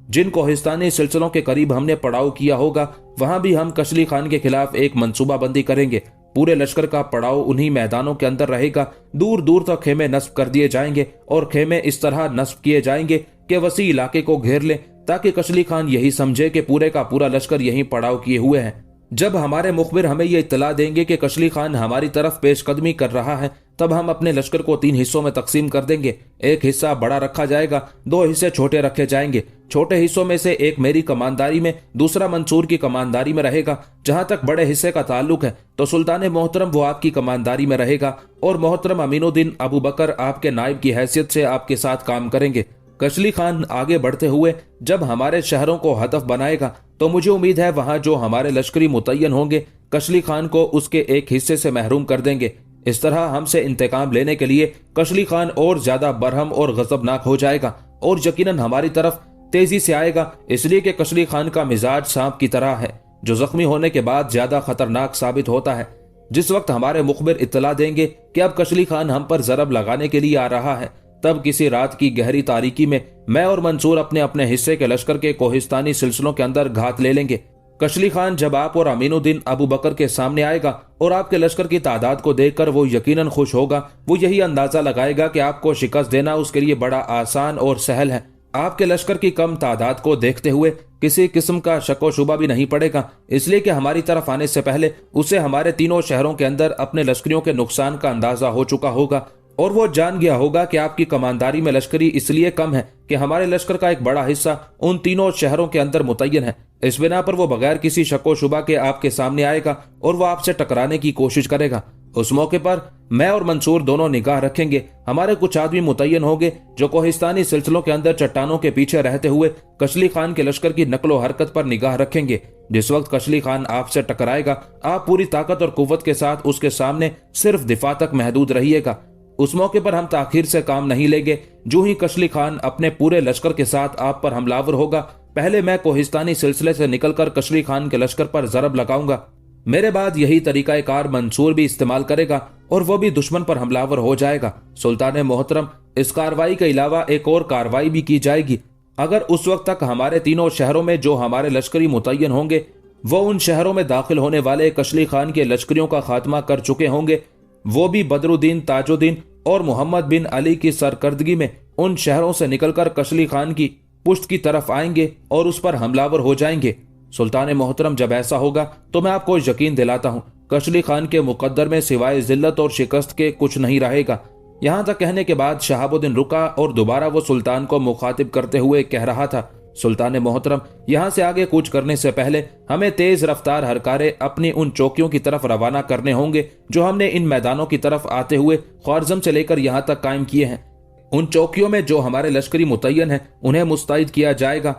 जिन कोहिस्तानी सिलसिलों के करीब हमने पड़ाव किया होगा वहां भी हम कशली खान के खिलाफ एक मंसूबाबंदी करेंगे। पूरे लश्कर का पड़ाव उन्हीं मैदानों के अंदर रहेगा। दूर दूर तक खेमे नस्ब कर दिए जाएंगे और खेमे इस तरह नस्ब किए जाएंगे कि वसी इलाके को घेर ले, ताकि कशली खान यही समझे कि पूरे का पूरा लश्कर यहीं पड़ाव किए हुए है। जब हमारे मुखबिर हमें यह इत्तला देंगे कि कशली खान हमारी तरफ पेशकदमी कर रहा है, तब हम अपने लश्कर को 3 हिस्सों में तकसीम कर देंगे। एक हिस्सा बड़ा रखा जाएगा, 2 हिस्से छोटे रखे जाएंगे। छोटे हिस्सों में से एक मेरी कमानदारी में, दूसरा मंसूर की कमानदारी में रहेगा। जहां तक बड़े हिस्से का ताल्लुक है तो सुल्तान मोहतरम वो आपकी कमानदारी में रहेगा और मोहतरम अमीनुद्दीन अबू बकर आपके नायब की हैसियत से आपके साथ काम करेंगे। कशली खान आगे बढ़ते हुए जब हमारे शहरों को हदफ बनाएगा तो मुझे उम्मीद है वहां जो हमारे लश्करी मुतय्यन होंगे कशली खान को उसके एक हिस्से से महरूम कर देंगे। इस तरह हमसे इंतकाम लेने के लिए कशली खान और ज्यादा बरहम और गजबनाक हो जाएगा और यकीनन हमारी तरफ तेजी से आएगा, इसलिए कि कशली खान का मिजाज सांप की तरह है जो जख्मी होने के बाद ज्यादा खतरनाक साबित होता है। जिस वक्त हमारे मुखबिर इत्तला देंगे कि अब कशली खान हम पर जरब लगाने के लिए आ रहा है, तब किसी रात की गहरी तारीकी में मैं और मंसूर अपने अपने हिस्से के लश्कर के कोहिस्तानी सिलसिलों के अंदर घात ले लेंगे। कशली खान जब आप और अमीनुद्दीन अबू बकर के सामने आएगा और आपके लश्कर की तादाद को देखकर वो यकीनन खुश होगा। वो यही अंदाजा लगाएगा कि आपको शिकस्त देना उसके लिए बड़ा आसान और सहल है। आपके लश्कर की कम तादाद को देखते हुए किसी किस्म का शको शुबा भी नहीं पड़ेगा, इसलिए कि हमारी तरफ आने से पहले उसे हमारे तीनों शहरों के अंदर अपने लश्करियों के नुकसान का अंदाजा हो चुका होगा और वो जान गया होगा कि आपकी कमानदारी में लश्करी इसलिए कम है कि हमारे लश्कर का एक बड़ा हिस्सा उन तीनों शहरों के अंदर मुतय्यन है। इस बिना पर वो बगैर किसी शको शुबा के आपके सामने आएगा और वो आपसे टकराने की कोशिश करेगा। उस मौके पर मैं और मंसूर दोनों निगाह रखेंगे। हमारे कुछ आदमी मुतय्यन होंगे जो कोहिस्तानी सिलसिलों के अंदर चट्टानों के पीछे रहते हुए कशली खान के लश्कर की नकलो हरकत पर निगाह रखेंगे। जिस वक्त कशली खान आपसे टकराएगा, आप पूरी ताकत और कुव्वत के साथ उसके सामने सिर्फ दिफा तक महदूद रहिएगा। उस मौके पर हम ताखीर से काम नहीं लेंगे। जो ही कशली खान अपने पूरे लश्कर के साथ आप पर हमलावर होगा, पहले मैं कोहिस्तानी सिलसिले से निकलकर कशली खान के लश्कर पर जरब लगाऊंगा। मेरे बाद यही तरीका कार मंसूर भी इस्तेमाल करेगा और वो भी दुश्मन पर हमलावर हो जाएगा। सुल्तान मोहतरम, इस कार्रवाई के अलावा एक और कार्रवाई भी की जाएगी। अगर उस वक्त तक हमारे तीनों शहरों में जो हमारे लश्करी मुतय्यन होंगे वो उन शहरों में दाखिल होने वाले कशली खान के लश्करियों का खात्मा कर चुके होंगे, वो भी बदरुद्दीन, ताजुद्दीन और मोहम्मद बिन अली की सरकर्दगी में उन शहरों से निकलकर कशली खान की पुश्त की तरफ आएंगे और उस पर हमलावर हो जाएंगे। सुल्तान मोहतरम, जब ऐसा होगा तो मैं आपको यकीन दिलाता हूँ कशली खान के मुकद्दर में सिवाय जिल्लत और शिकस्त के कुछ नहीं रहेगा। यहाँ तक कहने के बाद शहाबुद्दीन रुका और दोबारा वो सुल्तान को मुखातिब करते हुए कह रहा था, सुल्तान मोहतरम, यहाँ से आगे कूच करने से पहले हमें तेज रफ्तार हरकारे अपनी उन चौकियों की तरफ रवाना करने होंगे जो हमने इन मैदानों की तरफ आते हुए ख्वारज़म से लेकर यहाँ तक कायम किए हैं। उन चौकियों में जो हमारे लश्करी मुतय्यन हैं उन्हें मुस्तैद किया जाएगा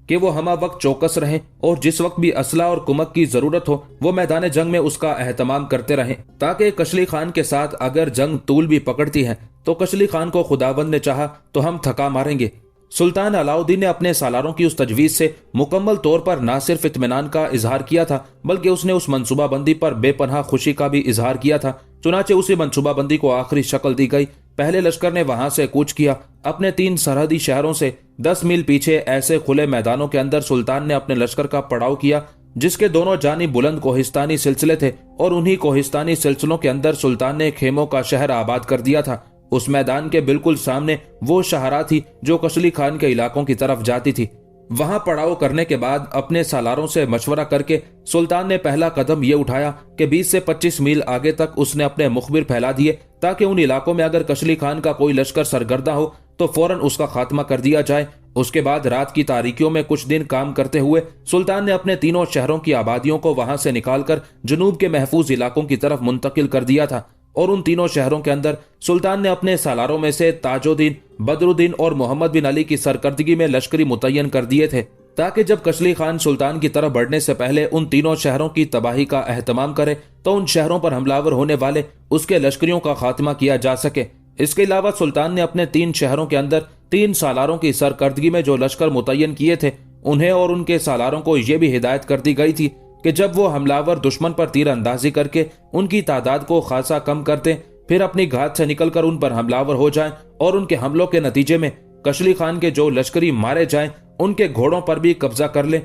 कि वो हमा वक्त चौकस रहें और जिस वक्त भी असला और कुमक की जरूरत हो वो मैदान जंग में उसका एहतमाम करते रहें, ताकि कशली खान के साथ अगर जंग तूल भी पकड़ती है तो कशली खान को खुदावंद ने चाहा तो हम थका मारेंगे। सुल्तान अलाउद्दीन ने अपने सालारों की उस तजवीज़ से मुकम्मल तौर पर न सिर्फ इत्मीनान का इजहार किया था, बल्कि उसने उस मनसूबाबंदी पर बेपनाह खुशी का भी इजहार किया था। चुनाचे उसी मनसूबाबंदी को आखिरी शक्ल दी गई। पहले लश्कर ने वहां से कूच किया। अपने 3 सरहदी शहरों से 10 मील पीछे ऐसे खुले मैदानों के अंदर सुल्तान ने अपने लश्कर का पड़ाव किया जिसके दोनों जानिब बुलंद कोहिस्तानी सिलसिले थे, और उन्हीं कोहिस्तानी सिलसिलों के अंदर सुल्तान ने खेमों का शहर आबाद कर दिया था। उस मैदान के बिल्कुल सामने वो शाहरा थी जो कशली खान के इलाकों की तरफ जाती थी। वहां पड़ाव करने के बाद अपने सालारों से मशवरा करके सुल्तान ने पहला कदम ये उठाया कि 20 से 25 मील आगे तक उसने अपने मुखबिर फैला दिए, ताकि उन इलाकों में अगर कशली खान का कोई लश्कर सरगर्दा हो तो फौरन उसका खात्मा कर दिया जाए। उसके बाद रात की तारीकियों में कुछ दिन काम करते हुए सुल्तान ने अपने तीनों शहरों की आबादियों को वहां से निकालकर जनूब के महफूज इलाकों की तरफ मुंतकिल कर दिया था, और उन तीनों शहरों के अंदर सुल्तान ने अपने सालारों में से ताजुद्दीन, बदरुद्दीन और मोहम्मद बिन अली की सरकर्दगी में लश्करी मुतय्यन कर दिए थे, ताकि जब कशली खान सुल्तान की तरफ बढ़ने से पहले उन तीनों शहरों की तबाही का एहतमाम करे तो उन शहरों पर हमलावर होने वाले उसके लश्करियों का खात्मा किया जा सके। इसके अलावा सुल्तान ने अपने 3 शहरों के अंदर 3 सालारों की सरकर्दगी में जो लश्कर मुतय्यन किए थे, उन्हें और उनके सालारों को यह भी हिदायत कर दी गई थी कि जब वो हमलावर दुश्मन पर तीर अंदाजी करके उनकी तादाद को खासा कम करते, फिर अपनी घात से निकलकर उन पर हमलावर हो जाएं और उनके हमलों के नतीजे में कशली खान के जो लश्करी मारे जाएं, उनके घोड़ों पर भी कब्जा कर लें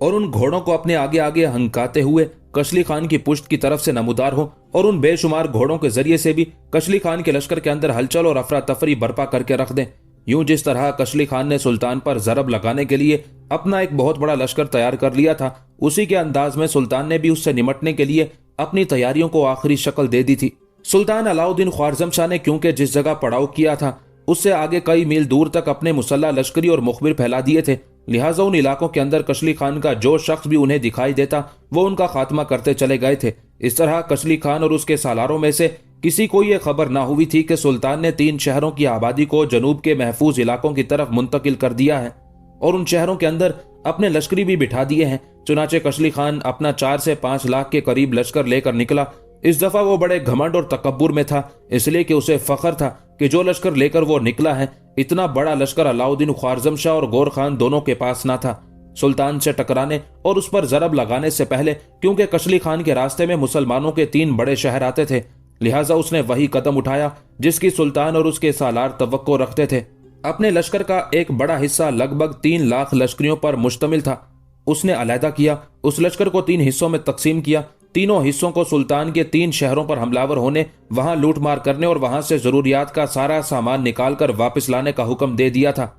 और उन घोड़ों को अपने आगे आगे हंकाते हुए कशली खान की पुश्त की तरफ से नमूदार हो, और उन बेशुमार घोड़ों के जरिए से भी कशली खान के लश्कर के अंदर हलचल और अफरा तफरी बर्पा करके रख दें। यूं जिस तरह कशली खान ने सुल्तान पर जरब लगाने के लिए अपना एक बहुत बड़ा लश्कर तैयार कर लिया था, उसी के अंदाज में सुल्तान ने भी उससे निमटने के लिए अपनी तैयारियों को आखिरी शक्ल दे दी थी। सुल्तान अलाउद्दीन ख्वारजम शाह ने क्योंकि जिस जगह पड़ाव किया था उससे आगे कई मील दूर तक अपने मुसल्ला लश्करी और मुखबिर फैला दिए थे, लिहाजा उन इलाकों के अंदर कशली खान का जो शख्स भी उन्हें दिखाई देता वो उनका खात्मा करते चले गए थे। इस तरह कशली खान और उसके सालारों में से किसी को यह खबर ना हुई थी कि सुल्तान ने 3 शहरों की आबादी को जनूब के महफूज इलाकों की तरफ मुंतकिल कर दिया है और उन शहरों के अंदर अपने लश्करी भी बिठा दिए हैं। चुनाचे कशली खान अपना 4 से 5 लाख के करीब लश्कर लेकर निकला। इस दफा वो बड़े घमंड और तकब्बुर में था, इसलिए कि उसे फख्र था कि जो लश्कर लेकर वो निकला है, इतना बड़ा लश्कर अलाउद्दीन ख्वारजम शाह और गौर खान दोनों के पास ना था। सुल्तान से टकराने और उस पर जरब लगाने से पहले, क्योंकि कशली खान के रास्ते में मुसलमानों के 3 बड़े शहर आते थे, लिहाजा उसने वही कदम उठाया जिसकी सुल्तान और उसके सालार तवक्को रखते थे। अपने लश्कर का एक बड़ा हिस्सा लगभग 3 लाख लश्करियों पर मुश्तमिल था। उसने अलहदा किया, उस लश्कर को 3 हिस्सों में तकसीम किया। तीनों हिस्सों को सुल्तान के 3 शहरों पर हमलावर होने, वहां लूटमार करने और वहां से जरूरियात का सारा सामान निकालकर वापस लाने का हुक्म दे दिया था।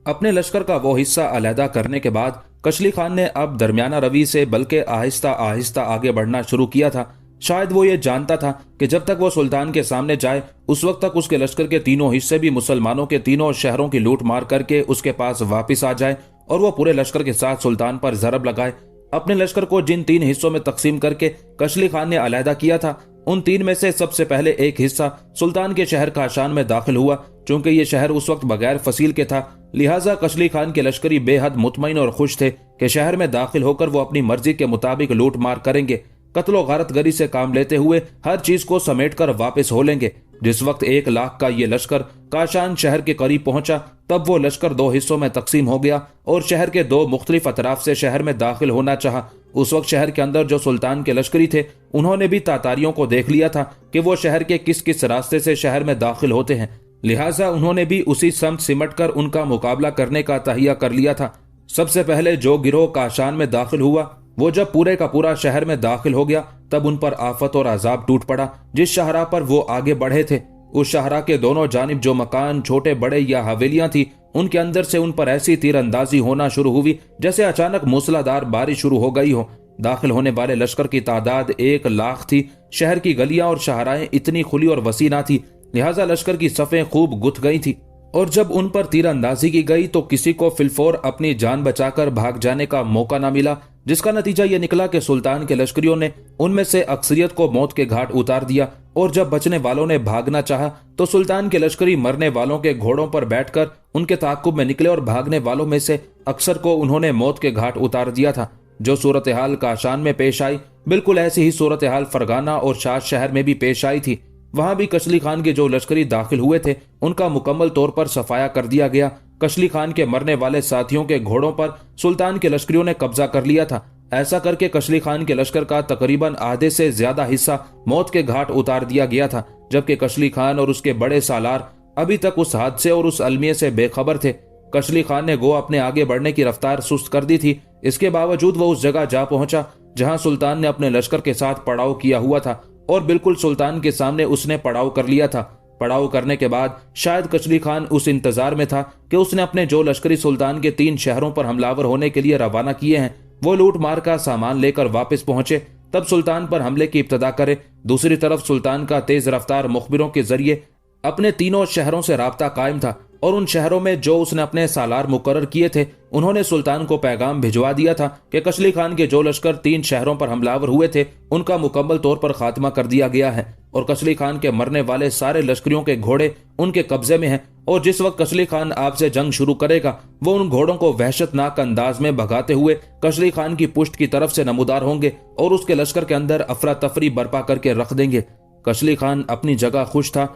अपने लश्कर का वो हिस्सा अलहदा करने के बाद कशली खान ने अब दरमियाना रवि से बल्कि आहिस्ता आहिस्ता आगे बढ़ना शुरू किया था। शायद वो ये जानता था कि जब तक वो सुल्तान के सामने जाए उस वक्त तक उसके लश्कर के 3 हिस्से भी मुसलमानों के 3 शहरों की लूट मार करके उसके पास वापस आ जाए और वो पूरे लश्कर के साथ सुल्तान पर जरब लगाए। अपने लश्कर को जिन 3 हिस्सों में तकसीम करके कशली खान ने अलहदा किया था, उन 3 में से सबसे पहले एक हिस्सा सुल्तान के शहर काशान में दाखिल हुआ। चूंकि ये शहर उस वक्त बगैर फसील के था, लिहाजा कशली खान के लश्करी बेहद मुतमईन और खुश थे कि शहर में दाखिल होकर वो अपनी मर्जी के मुताबिक लूट मार करेंगे, कत्लो गारतगरी से काम लेते हुए हर चीज को समेट कर वापस हो लेंगे। जिस वक्त 1 लाख का ये लश्कर काशान शहर के करीब पहुंचा, तब वो लश्कर 2 हिस्सों में तकसीम हो गया और शहर के 2 मुख्तलिफ अतराफ से शहर में दाखिल होना चाहा। उस वक्त शहर के अंदर जो सुल्तान के लश्करी थे, उन्होंने भी तातारियों को देख लिया था कि वो शहर के किस किस रास्ते से शहर में दाखिल होते हैं, लिहाजा उन्होंने भी उसी समत सिमट कर उनका मुकाबला करने का तहिया कर लिया था। सबसे पहले जो गिरोह काशान में दाखिल हुआ, वो जब पूरे का पूरा शहर में दाखिल हो गया, तब उन पर आफत और अजाब टूट पड़ा। जिस शाहरा पर वो आगे बढ़े थे, उस शाहरा के दोनों जानिब जो मकान, छोटे बड़े या हवेलियां थी, उनके अंदर से उन पर ऐसी तीरंदाजी होना शुरू हुई जैसे अचानक मूसलाधार बारिश शुरू हो गई हो। दाखिल होने वाले लश्कर की तादाद 1 लाख थी। शहर की गलियां और शाहराएं इतनी खुली और वसी ना थी, लिहाजा लश्कर की सफ़ें खूब गुथ गई थी और जब उन पर तीरंदाजी की गई तो किसी को फिलफौर अपनी जान बचाकर भाग जाने का मौका न मिला, जिसका नतीजा यह निकला कि सुल्तान के लश्करियों ने उनमें से अक्सरियत को मौत के घाट उतार दिया और जब बचने वालों ने भागना चाहा तो सुल्तान के लश्करी मरने वालों के घोड़ों पर बैठकर उनके ताक़ुब में निकले और भागने वालों में से अक्सर को उन्होंने मौत के घाट उतार दिया था। जो सूरत हाल काशान में पेश आई, बिल्कुल ऐसी ही सूरत हाल फरगाना और शाद शहर में भी पेश आई थी। वहां भी कशली खान के जो लश्करी दाखिल हुए थे, उनका मुकम्मल तौर पर सफाया कर दिया गया कशली खान के मरने वाले साथियों के घोड़ों पर सुल्तान के लश्करियों ने कब्जा कर लिया था। ऐसा करके कशली खान के लश्कर का तकरीबन आधे से ज्यादा हिस्सा मौत के घाट उतार दिया गया था, जबकि कशली खान और उसके बड़े सालार अभी तक उस हादसे और उस अलमिये से बेखबर थे। कशली खान ने गो अपने आगे बढ़ने की रफ्तार सुस्त कर दी थी। इसके बावजूद वो उस जगह जा पहुंचा जहां सुल्तान ने अपने लश्कर के साथ पड़ाव किया हुआ था, और बिल्कुल सुल्तान के सामने उसने पड़ाव कर लिया था। पड़ाव करने के बाद शायद कशली खान उस इंतजार में था कि उसने अपने जो लश्करी सुल्तान के 3 शहरों पर हमलावर होने के लिए रवाना किए हैं वो लूट मार का सामान लेकर वापस पहुंचे, तब सुल्तान पर हमले की इब्तदा करे। दूसरी तरफ सुल्तान का तेज रफ्तार मुखबिरों के जरिए अपने 3 शहरों से राब्ता कायम था, और उन शहरों में जो उसने अपने सालार मुकर्रर किए थे उन्होंने सुल्तान को पैगाम भिजवा दिया था कि कशली खान के जो लश्कर 3 शहरों पर हमलावर हुए थे उनका मुकम्मल तौर पर खात्मा कर दिया गया है, और कशली खान के मरने वाले सारे लश्करियों के घोड़े उनके कब्जे में हैं, और जिस वक्त कशली खान आपसे जंग शुरू करेगा वो उन घोड़ों को वहशतनाक अंदाज में भगाते हुए कशली खान की पुष्ट की तरफ से नमूदार होंगे और उसके लश्कर के अंदर अफरा तफरी बर्पा करके रख देंगे। कशली खान अपनी जगह खुश था,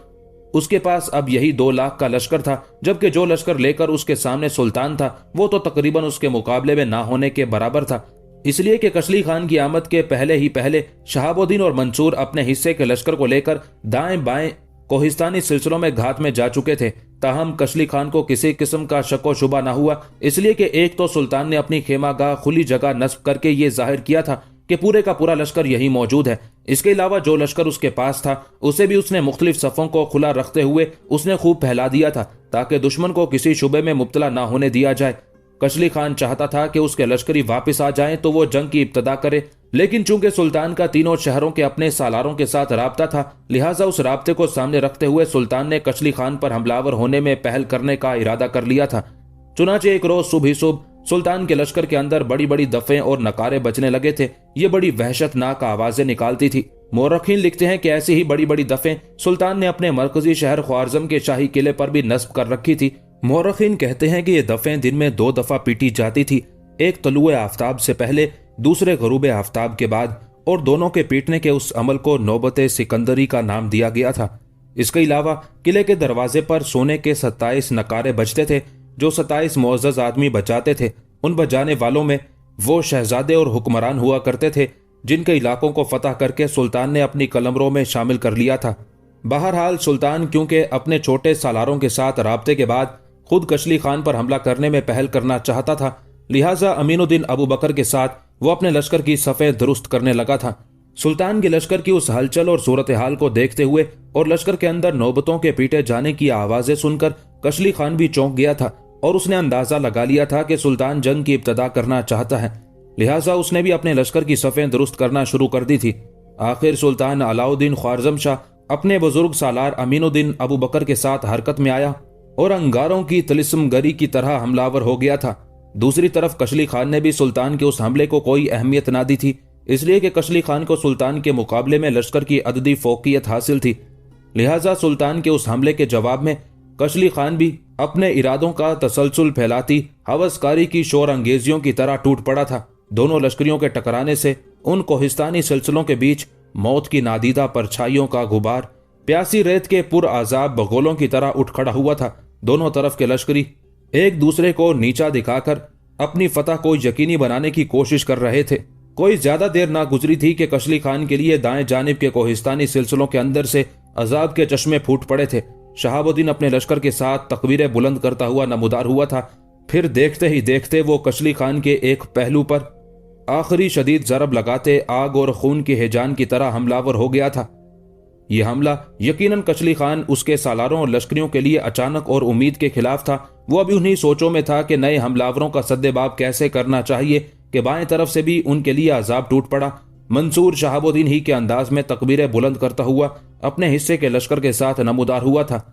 उसके पास अब यही 2 लाख का लश्कर था, जबकि जो लश्कर लेकर उसके सामने सुल्तान था वो तो तकरीबन उसके मुकाबले में ना होने के बराबर था। इसलिए कि कशली खान की आमद के पहले ही पहले शहाबुद्दीन और मंसूर अपने हिस्से के लश्कर को लेकर दाएं बाएं कोहिस्तानी सिलसिलों में घात में जा चुके थे। ताहम कशली खान को किसी किस्म का शको शुबा न हुआ, इसलिए कि एक तो सुल्तान ने अपनी खेमागाह खुली जगह नस्ब करके ये जाहिर किया था कि पूरे का पूरा लश्कर यही मौजूद है। इसके अलावा जो लश्कर उसके पास था उसे भी उसने मुख्तलिफ सफ़ों को खुला रखते हुए उसने खूब फैला दिया था, ताकि दुश्मन को किसी शुबे में मुब्तला ना होने दिया जाए। कशली खान चाहता था कि उसके लश्करी वापस आ जाएं तो वो जंग की इब्तदा करे, लेकिन चूंकि सुल्तान का 3 शहरों के अपने सालारों के साथ राब्ता था, लिहाजा उस राब्ते को सामने रखते हुए सुल्तान ने कशली खान पर हमलावर होने में पहल करने का इरादा कर लिया था। चुनाचे एक रोज सुबह सुबह सुल्तान के लश्कर के अंदर बड़ी बड़ी दफे और नकारे बजने लगे थे। ये बड़ी वहशतनाक आवाजें निकालती थी। मोरखीन लिखते हैं कि ऐसी ही बड़ी बड़ी दफे सुल्तान ने अपने मरकजी शहर ख्वारज़म के शाही किले पर भी नस्ब कर रखी थी। मोरखीन कहते हैं कि ये दफे दिन में 2 दफा पीटी जाती थी, एक तलुए आफ्ताब से पहले, दूसरे गरूब आफ्ताब के बाद, और दोनों के पीटने के उस अमल को नौबत सिकंदरी का नाम दिया गया था। इसके अलावा किले के दरवाजे पर सोने के 27 नकारे बजते थे, जो 27 मुअज़्ज़ज़ आदमी बजाते थे। उन बजाने वालों में वो शहजादे और हुक्मरान हुआ करते थे जिनके इलाकों को फतह करके सुल्तान ने अपनी कलमरों में शामिल कर लिया था। बहरहाल सुल्तान क्योंकि अपने छोटे सालारों के साथ राब्ते के बाद खुद कशली खान पर हमला करने में पहल करना चाहता था, लिहाजा अमीनुद्दीन अबू बकर के साथ वो अपने लश्कर की सफ़ें दुरुस्त करने लगा था। सुल्तान के लश्कर की उस हलचल और सूरत हाल को देखते हुए और लश्कर के अंदर नौबतों के पीटे जाने की आवाजें सुनकर कशली खान भी चौंक गया था, और उसने अंदाजा लगा लिया था कि सुल्तान जंग की इब्तदा करना चाहता है। लिहाजा उसने भी अपने लश्कर की सफ़ें दुरुस्त करना शुरू कर दी थी। आखिर सुल्तान अलाउद्दीन ख्वारज़म शाह अपने बुजुर्ग सालार अमीनुद्दीन अबू बकर के साथ हरकत में आया और अंगारों की तिलिस्मगरी की तरह हमलावर हो गया था। दूसरी तरफ कशली खान ने भी सुल्तान के उस हमले को कोई अहमियत ना दी थी, इसलिए कि कशली खान को सुल्तान के मुकाबले में लश्कर की अददी फोकियत हासिल थी। लिहाजा सुल्तान के उस हमले के जवाब में कशली खान भी अपने इरादों का तसलसल फैलाती हवसकारी की शोर अंगेजियों की तरह टूट पड़ा था। दोनों लश्करियों के टकराने से उन कोहिस्तानी सिलसिलों के बीच मौत की नादीदा परछाइयों का गुबार प्यासी रेत के पुरआजाब बगोलों की तरह उठ खड़ा हुआ था। दोनों तरफ के लश्करी एक दूसरे को नीचा दिखाकर अपनी फतह को यकीनी बनाने की कोशिश कर रहे थे। कोई ज्यादा देर ना गुजरी थी कि कशली खान के लिए दाएं जानिब के कोहिस्तानी सिलसिलों के अंदर से अजाब के चश्मे फूट पड़े थे। शहाबुद्दीन अपने लश्कर के साथ तकबीरें बुलंद करता हुआ नमूदार हुआ था। फिर देखते ही देखते वो कशली खान के एक पहलू पर आखिरी शदीद ज़रब लगाते आग और खून के हेजान की तरह हमलावर हो गया था। यह हमला यकीनन कशली खान, उसके सालारों और लश्करियों के लिए अचानक और उम्मीद के खिलाफ था। वो अभी उन्हीं सोचों में था कि नए हमलावरों का सद्देबाब कैसे करना चाहिए कि बाएं तरफ से भी उनके लिए अजाब टूट पड़ा। मंसूर शहाबुद्दीन ही के अंदाज में तकबीरें बुलंद करता हुआ अपने हिस्से के लश्कर के साथ नमूदार हुआ था,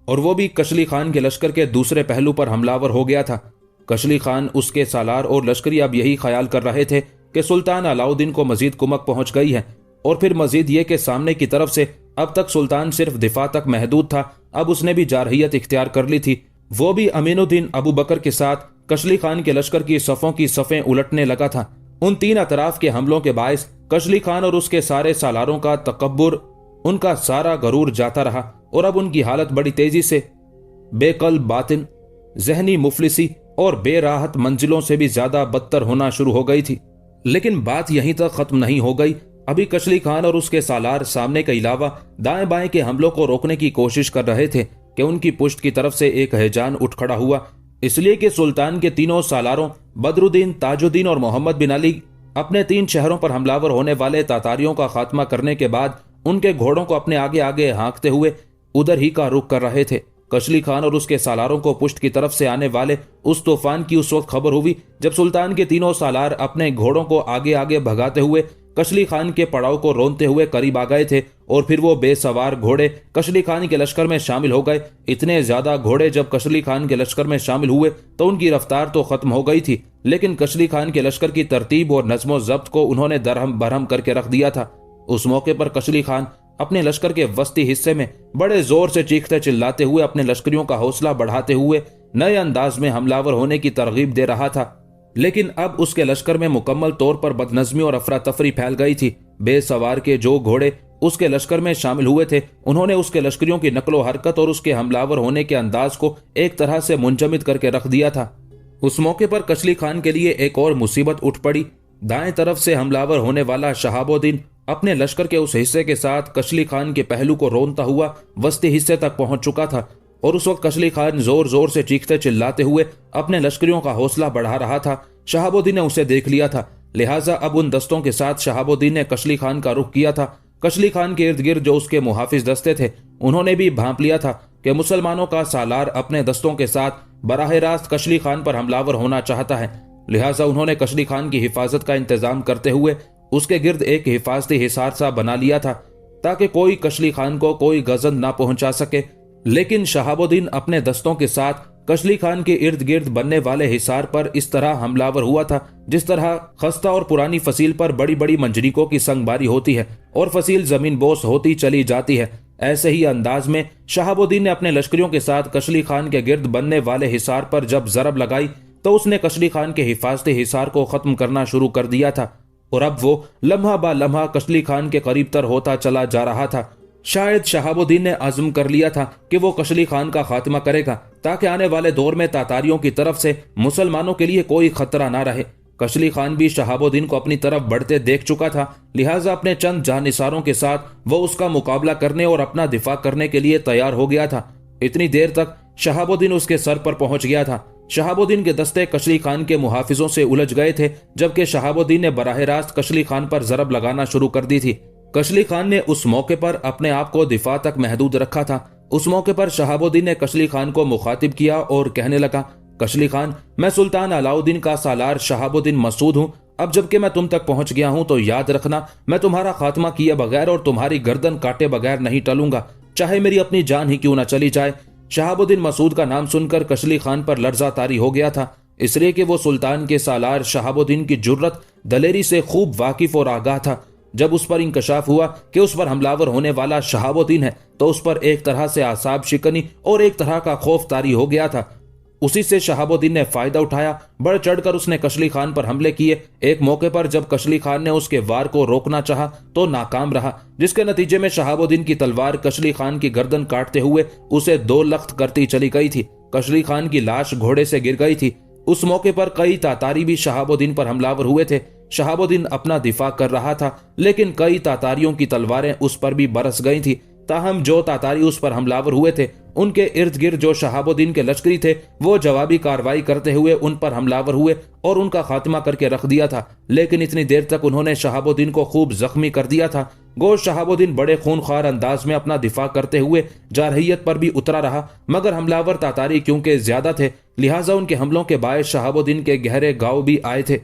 और वो भी कशली खान के लश्कर के दूसरे पहलू पर हमलावर हो गया था। कशली खान, उसके सालार और लश्करी अब यही ख्याल कर रहे थे कि सुल्तान अलाउद्दीन को मजीद कुमक पहुंच गई है, और फिर मजीद ये कि सामने की तरफ से अब तक सुल्तान सिर्फ दिफा तक महदूद था, अब उसने भी जारहियत इख्तियार कर ली थी। वो भी अमीनुद्दीन अबू बकर के साथ कशली खान के लश्कर की सफ़ों की सफ़ें उलटने लगा था। उन 3 अतराफ के हमलों के बायस कशली खान और उसके सारे सालारों का तकब्बुर, उनका सारा गरूर जाता रहा, और अब उनकी हालत बड़ी तेजी से बेकल बातिन जहनी मुफलिसी और बेराहत मंजिलों से भी ज्यादा बदतर होना शुरू हो गई थी। लेकिन बात यहीं तक खत्म नहीं हो गई। अभी कशली खान और उसके सालार सामने के अलावा दाएं बाएं के हमलों को रोकने की कोशिश कर रहे थे कि उनकी पुष्ट की तरफ से एक हैजान उठ खड़ा हुआ, इसलिए कि सुल्तान के तीनों सालारों बदरुद्दीन, ताजुद्दीन और मोहम्मद बिन अली अपने 3 शहरों पर हमलावर होने वाले तातारियों का खात्मा करने के बाद उनके घोड़ों को अपने आगे आगे हाँकते हुए उधर ही का रुख कर रहे थे। कशली खान और उसके सालारों को पुष्ट की तरफ से आने वाले उस तूफान की उस वक्त खबर हुई जब सुल्तान के तीनों सालार अपने घोड़ों को आगे आगे भगाते हुए कशली खान के पड़ाव को रोनते हुए करीब आ गए थे। और फिर वो बेसवार घोड़े कशली खान के लश्कर में शामिल हो गए। इतने ज्यादा घोड़े जब कशली खान के लश्कर में शामिल हुए तो उनकी रफ्तार तो खत्म हो गई थी, लेकिन कशली खान के लश्कर की तरतीब और नज्मो जब्त को उन्होंने दरहम बरहम करके रख दिया था। उस मौके पर कशली खान अपने लश्कर के वस्ती हिस्से में बड़े जोर से चीखते चिल्लाते हुए अपने लश्करियों का हौसला बढ़ाते हुए नए अंदाज में हमलावर होने की तरगीब दे रहा था। लेकिन अब उसके लश्कर में मुकम्मल तौर पर बदनज़मी और अफरा तफरी फैल गई थी। बेसवार के जो घोड़े उसके लश्कर में शामिल हुए थे उन्होंने उसके लश्करियों की नकलो हरकत और उसके हमलावर होने के अंदाज को एक तरह से मुंजमद करके रख दिया था। उस मौके पर कशली खान के लिए एक और मुसीबत उठ पड़ी। दाएं तरफ से हमलावर होने वाला शहाबुद्दीन अपने लश्कर के उस हिस्से के साथ कशली खान के पहलू को रोनता हुआ वस्ती हिस्से तक पहुंच चुका था और उस वक्त कशली खान जोर जोर से चीखते चिल्लाते हुए अपने लश्करियों का हौसला बढ़ा रहा था। शहाबुद्दीन ने उसे देख लिया था, लिहाजा अब उन दस्तों के साथ शहाबुद्दीन ने कशली खान का रुख किया था। कशली खान के इर्द गिर्द जो उसके मुहाफिज दस्ते थे उन्होंने भी भांप लिया था कि मुसलमानों का सालार अपने दस्तों के साथ बराह रास्त कशली खान पर हमलावर होना चाहता है। लिहाजा उन्होंने कशली खान की हिफाजत का इंतजाम करते हुए उसके गिर्द एक हिफाजती हिसार सा बना लिया था ताकि कोई कशली खान को कोई गजन ना पहुंचा सके। लेकिन शहाबुद्दीन अपने दस्तों के साथ कशली खान के इर्द गिर्द बनने वाले हिसार पर इस तरह हमलावर हुआ था जिस तरह खस्ता और पुरानी फसील पर बड़ी बड़ी मंजरीकों की संगबारी होती है और फसील जमीन बोस होती चली जाती है। ऐसे ही अंदाज में शहाबुद्दीन ने अपने लश्करियों के साथ कशली खान के गिर्द बनने वाले हिसार पर जब जरब लगाई तो उसने कशली खान के हिफाजती हिसार को खत्म करना शुरू कर दिया था और अब वो लम्हा बा लम्हा कशली खान के करीब तर होता चला जा रहा था। शायद शहाबुद्दीन ने आज़म कर लिया था कि वो कशली खान का खात्मा करेगा ताकि आने वाले दौर में तातारियों की तरफ से मुसलमानों के लिए कोई खतरा ना रहे। कशली खान भी शहाबुद्दीन को अपनी तरफ बढ़ते देख चुका था, लिहाजा अपने चंद जानिसारों के साथ वो उसका मुकाबला करने और अपना दिफा करने के लिए तैयार हो गया था। इतनी देर तक शहाबुद्दीन उसके सर पर पहुंच गया था। शहाबुद्दीन के दस्ते कशली खान के मुहाफिजों से उलझ गए थे जबकि शहाबुद्दीन ने बराह रास्त कशली खान पर जरब लगाना शुरू कर दी थी। कशली खान ने उस मौके पर अपने आप को दिफा तक महदूद रखा था। उस मौके पर शहाबुद्दीन ने कशली खान को मुखातिब किया और कहने लगा, कशली खान, मैं सुल्तान अलाउद्दीन का सालार शहाबुद्दीन मसूद हूँ। अब जबकि मैं तुम तक पहुंच गया हूं तो याद रखना, मैं तुम्हारा खात्मा किए बगैर और तुम्हारी गर्दन काटे बगैर नहीं टलूंगा, चाहे मेरी अपनी जान ही क्यों न चली जाए। शहाबुद्दीन मसूद का नाम सुनकर कशली खान पर लर्जा तारी हो गया था, इसलिए कि वो सुल्तान के सालार शहाबुद्दीन की जुर्रत दलेरी से खूब वाकिफ और आगाह था। जब उस पर इंकशाफ हुआ कि उस पर हमलावर होने वाला शहाबुद्दीन है तो उस पर एक तरह से आसाब शिकनी और एक तरह का खौफ तारी हो गया था। उसी से शहाबुद्दीन ने फायदा उठाया, बढ़ चढ़कर उसने कशली खान पर हमले किए। एक मौके पर जब कशली खान ने उसके वार को रोकना चाहा तो नाकाम रहा, जिसके नतीजे में शहाबुद्दीन की तलवार कशली खान की गर्दन काटते हुए उसे 2 लख्त करती चली गई थी। कशली खान की लाश घोड़े से गिर गई थी। उस मौके पर कई तातारी भी शहाबुद्दीन पर हमलावर हुए थे। शहाबुद्दीन अपना दिफा कर रहा था, लेकिन कई तातारियों की तलवारें उस पर भी बरस गई थी। ताहम जो तातारी उस पर हमलावर हुए थे उनके इर्द गिर्द जो शहाबुद्दीन के लश्करी थे वो जवाबी कार्रवाई करते हुए उन पर हमलावर हुए और उनका खात्मा करके रख दिया था। लेकिन इतनी देर तक उन्होंने शहाबुद्दीन को खूब जख्मी कर दिया था। गो शहाबुद्दीन बड़े खूनख्वार अंदाज में अपना दिफा करते हुए जारहियत पर भी उतरा रहा, मगर हमलावर तातारी क्योंकि ज्यादा थे लिहाजा उनके हमलों के बायस शहाबुद्दीन के गहरे घाव भी आए थे।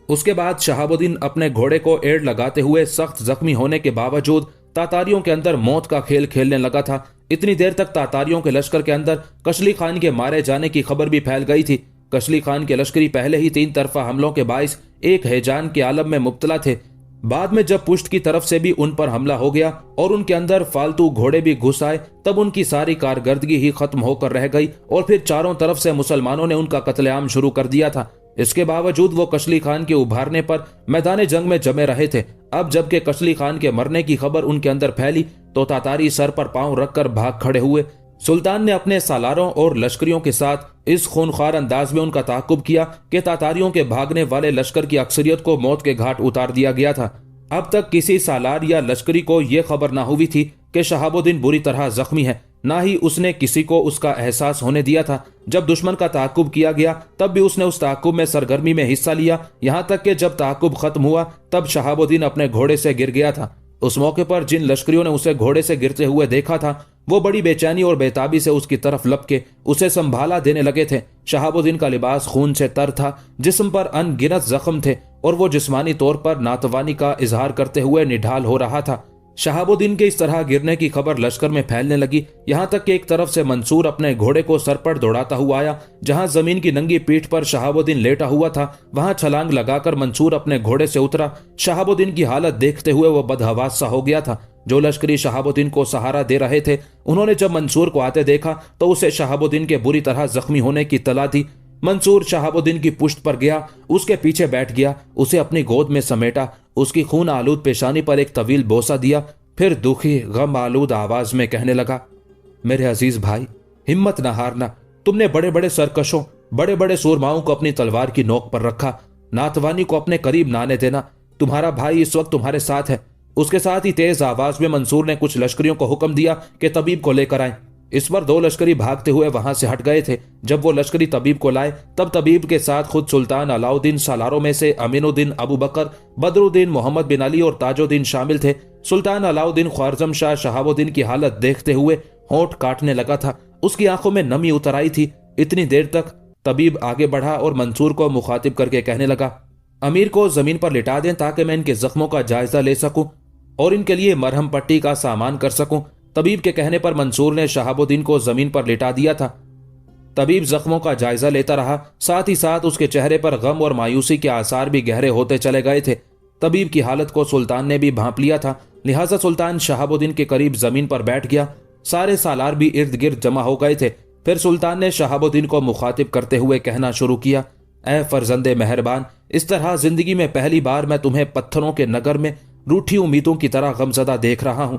उसके बाद शहाबुद्दीन अपने घोड़े को एड़ लगाते हुए सख्त जख्मी होने के बावजूद तातारियों के अंदर मौत का खेल खेलने लगा था। इतनी देर तक तातारियों के लश्कर के अंदर कशली खान के मारे जाने की खबर भी फैल गई थी। कशली खान के लश्करी पहले ही 3 तरफा हमलों के बायस एक हैजान के आलम में मुब्तला थे। बाद में जब पुष्ट की तरफ से भी उन पर हमला हो गया और उनके अंदर फालतू घोड़े भी घुस आए तब उनकी सारी कारकर्दगी ही खत्म होकर रह गई और फिर चारों तरफ से मुसलमानों ने उनका कत्लेआम शुरू कर दिया था। इसके बावजूद वो कशली खान के उभारने पर मैदान जंग में जमे रहे थे। अब जबकि कशली खान के मरने की खबर उनके अंदर फैली तो तातारी सर पर पांव रखकर भाग खड़े हुए। सुल्तान ने अपने सालारों और लश्करियों के साथ इस खूनख्वार अंदाज में उनका ताकुब किया कि तातारियों के भागने वाले लश्कर की अक्सरियत को मौत के घाट उतार दिया गया था। अब तक किसी सालार या लश्करी को यह खबर ना हुई थी कि शहाबुद्दीन बुरी तरह जख्मी है, ना ही उसने किसी को उसका एहसास होने दिया था। जब दुश्मन का ताकुब किया गया तब भी उसने उस ताकुब में सरगर्मी में हिस्सा लिया, यहाँ तक कि जब ताकुब खत्म हुआ तब शहाबुद्दीन अपने घोड़े से गिर गया था। उस मौके पर जिन लश्करियों ने उसे घोड़े से गिरते हुए देखा था वो बड़ी बेचैनी और बेताबी से उसकी तरफ लपके उसे संभाला देने लगे थे। शहाबुद्दीन का लिबास खून से तर था, जिस्म पर अनगिनत जख्म थे और वो जिस्मानी तौर पर नातवानी का इजहार करते हुए निढाल हो रहा था। शहाबुद्दीन के इस तरह गिरने की खबर लश्कर में फैलने लगी, यहाँ तक कि एक तरफ से मंसूर अपने घोड़े को सर पर दौड़ाता हुआ आया। जहां जमीन की नंगी पीठ पर शहाबुद्दीन लेटा हुआ था वहां छलांग लगाकर मंसूर अपने घोड़े से उतरा। शहाबुद्दीन की हालत देखते हुए वो बदहवास सा हो गया था। जो लश्करी शहाबुद्दीन को सहारा दे रहे थे उन्होंने जब मंसूर को आते देखा तो उसे शहाबुद्दीन के बुरी तरह जख्मी होने की तला दी। मंसूर शहाबुद्दीन की पुश्त पर गया, उसके पीछे बैठ गया, उसे अपनी गोद में समेटा, उसकी खून आलूद पेशानी पर एक तवील बोसा दिया, फिर दुखी गम आलूद आवाज में कहने लगा, मेरे अजीज भाई, हिम्मत न हारना। तुमने बड़े बड़े सरकशों, बड़े बड़े सूरमाओं को अपनी तलवार की नोक पर रखा, नातवानी को अपने करीब न आने देना। तुम्हारा भाई इस वक्त तुम्हारे साथ है। उसके साथ ही तेज आवाज में मंसूर ने कुछ लश्करियों को हुक्म दिया कि तबीब को लेकर आए। इस पर 2 लश्करी भागते हुए वहां से हट गए थे। जब वो लश्करी तबीब को लाए तब तबीब के साथ खुद सुल्तान अलाउद्दीन सालारों में से अमीनुद्दीन अबू बकर, बदरुद्दीन मोहम्मद बिन अली और ताजुद्दीन शामिल थे। सुल्तान अलाउद्दीन ख्वारजम शाह शहाबुद्दीन की हालत देखते हुए होंठ काटने लगा था, उसकी आंखों में नमी उतर आई थी। इतनी देर तक तबीब आगे बढ़ा और मंसूर को मुखातिब करके कहने लगा, अमीर को जमीन पर लिटा दें ताकि मैं इनके जख्मों का जायजा ले सकूं और इनके लिए मरहम पट्टी का सामान कर सकूं। तबीब के कहने पर मंसूर ने शहाबुद्दीन को जमीन पर लिटा दिया था। तबीब जख्मों का जायजा लेता रहा, साथ ही साथ उसके चेहरे पर गम और मायूसी के आसार भी गहरे होते चले गए थे। तबीब की हालत को सुल्तान ने भी भांप लिया था, लिहाजा सुल्तान शहाबुद्दीन के करीब जमीन पर बैठ गया। सारे सालार भी इर्द गिर्द जमा हो गए थे। फिर सुल्तान ने शहाबुद्दीन को मुखातिब करते हुए कहना शुरू किया, ऐ फर्जंदे मेहरबान, इस तरह जिंदगी में पहली बार मैं तुम्हें पत्थरों के नगर में रूठी उम्मीदों की तरह गमजदा देख रहा हूं,